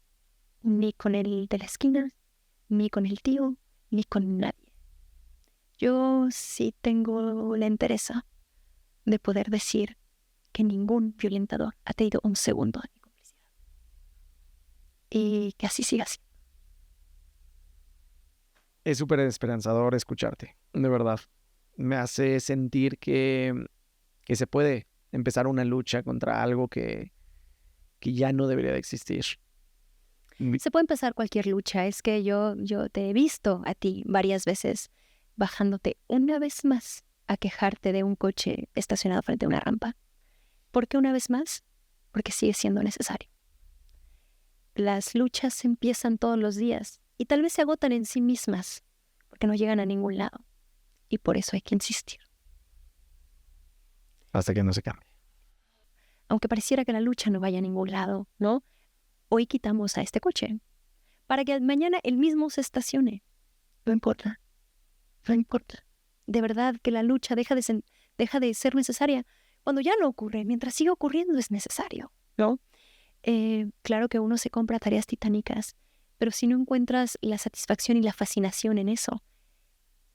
ni con el de la esquina, ni con el tío, ni con nadie. Yo sí tengo la entereza de poder decir que ningún violentador ha tenido un segundo de mi complicidad. Y que así siga así. Es súper esperanzador escucharte, de verdad. Me hace sentir que se puede empezar una lucha contra algo que ya no debería de existir. Se puede empezar cualquier lucha. Es que yo te he visto a ti varias veces bajándote una vez más a quejarte de un coche estacionado frente a una rampa. ¿Por qué una vez más? Porque sigue siendo necesario. Las luchas empiezan todos los días y tal vez se agotan en sí mismas porque no llegan a ningún lado. Y por eso hay que insistir. Hasta que no se cambie. Aunque pareciera que la lucha no vaya a ningún lado, ¿no? Hoy quitamos a este coche para que mañana él mismo se estacione. No importa. No importa. De verdad que la lucha deja de ser necesaria cuando ya no ocurre. Mientras siga ocurriendo es necesario, ¿no? Claro que uno se compra tareas titánicas, pero si no encuentras la satisfacción y la fascinación en eso,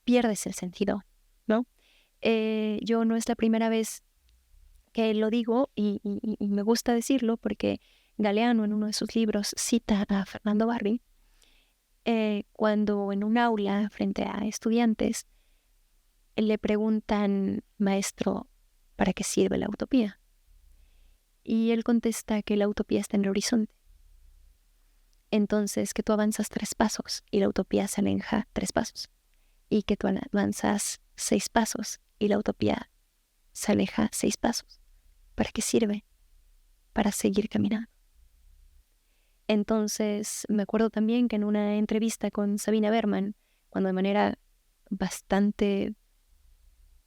pierdes el sentido, ¿no? Yo no es la primera vez que lo digo y me gusta decirlo porque Galeano en uno de sus libros cita a Fernando Barri cuando en un aula frente a estudiantes le preguntan, maestro, ¿para qué sirve la utopía? Y él contesta que la utopía está en el horizonte. Entonces, que tú avanzas 3 pasos y la utopía se aleja 3 pasos. Y que tú avanzas 6 pasos y la utopía se aleja 6 pasos. ¿Para qué sirve? Para seguir caminando. Entonces, me acuerdo también que en una entrevista con Sabina Berman, cuando de manera bastante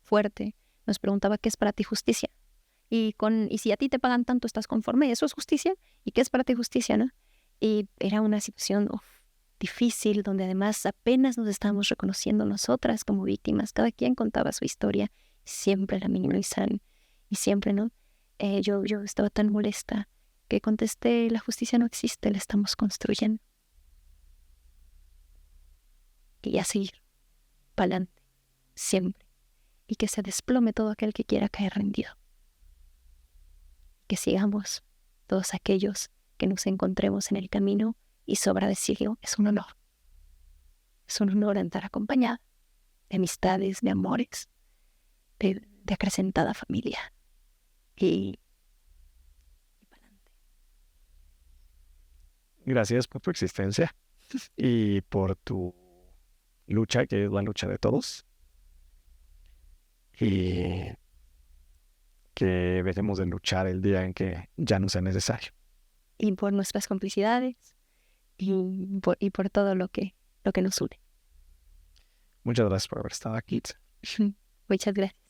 fuerte nos preguntaba qué es para ti justicia. Y si a ti te pagan tanto, ¿estás conforme? ¿Eso es justicia? ¿Y qué es para ti justicia, no? Y era una situación difícil, donde además apenas nos estábamos reconociendo nosotras como víctimas. Cada quien contaba su historia, siempre la minimizan, y siempre, ¿no? Yo estaba tan molesta que contesté, la justicia no existe, la estamos construyendo. Y a seguir, pa'lante, siempre. Y que se desplome todo aquel que quiera caer rendido. Que sigamos todos aquellos que nos encontremos en el camino, y sobra decirlo, es un honor. Es un honor andar acompañada de amistades, de amores, de acrecentada familia. Y para adelante. Gracias por tu existencia y por tu lucha, que es la lucha de todos. Y que dejemos de luchar el día en que ya no sea necesario. Y por nuestras complicidades y por todo lo que nos une. Muchas gracias por haber estado aquí. Muchas gracias.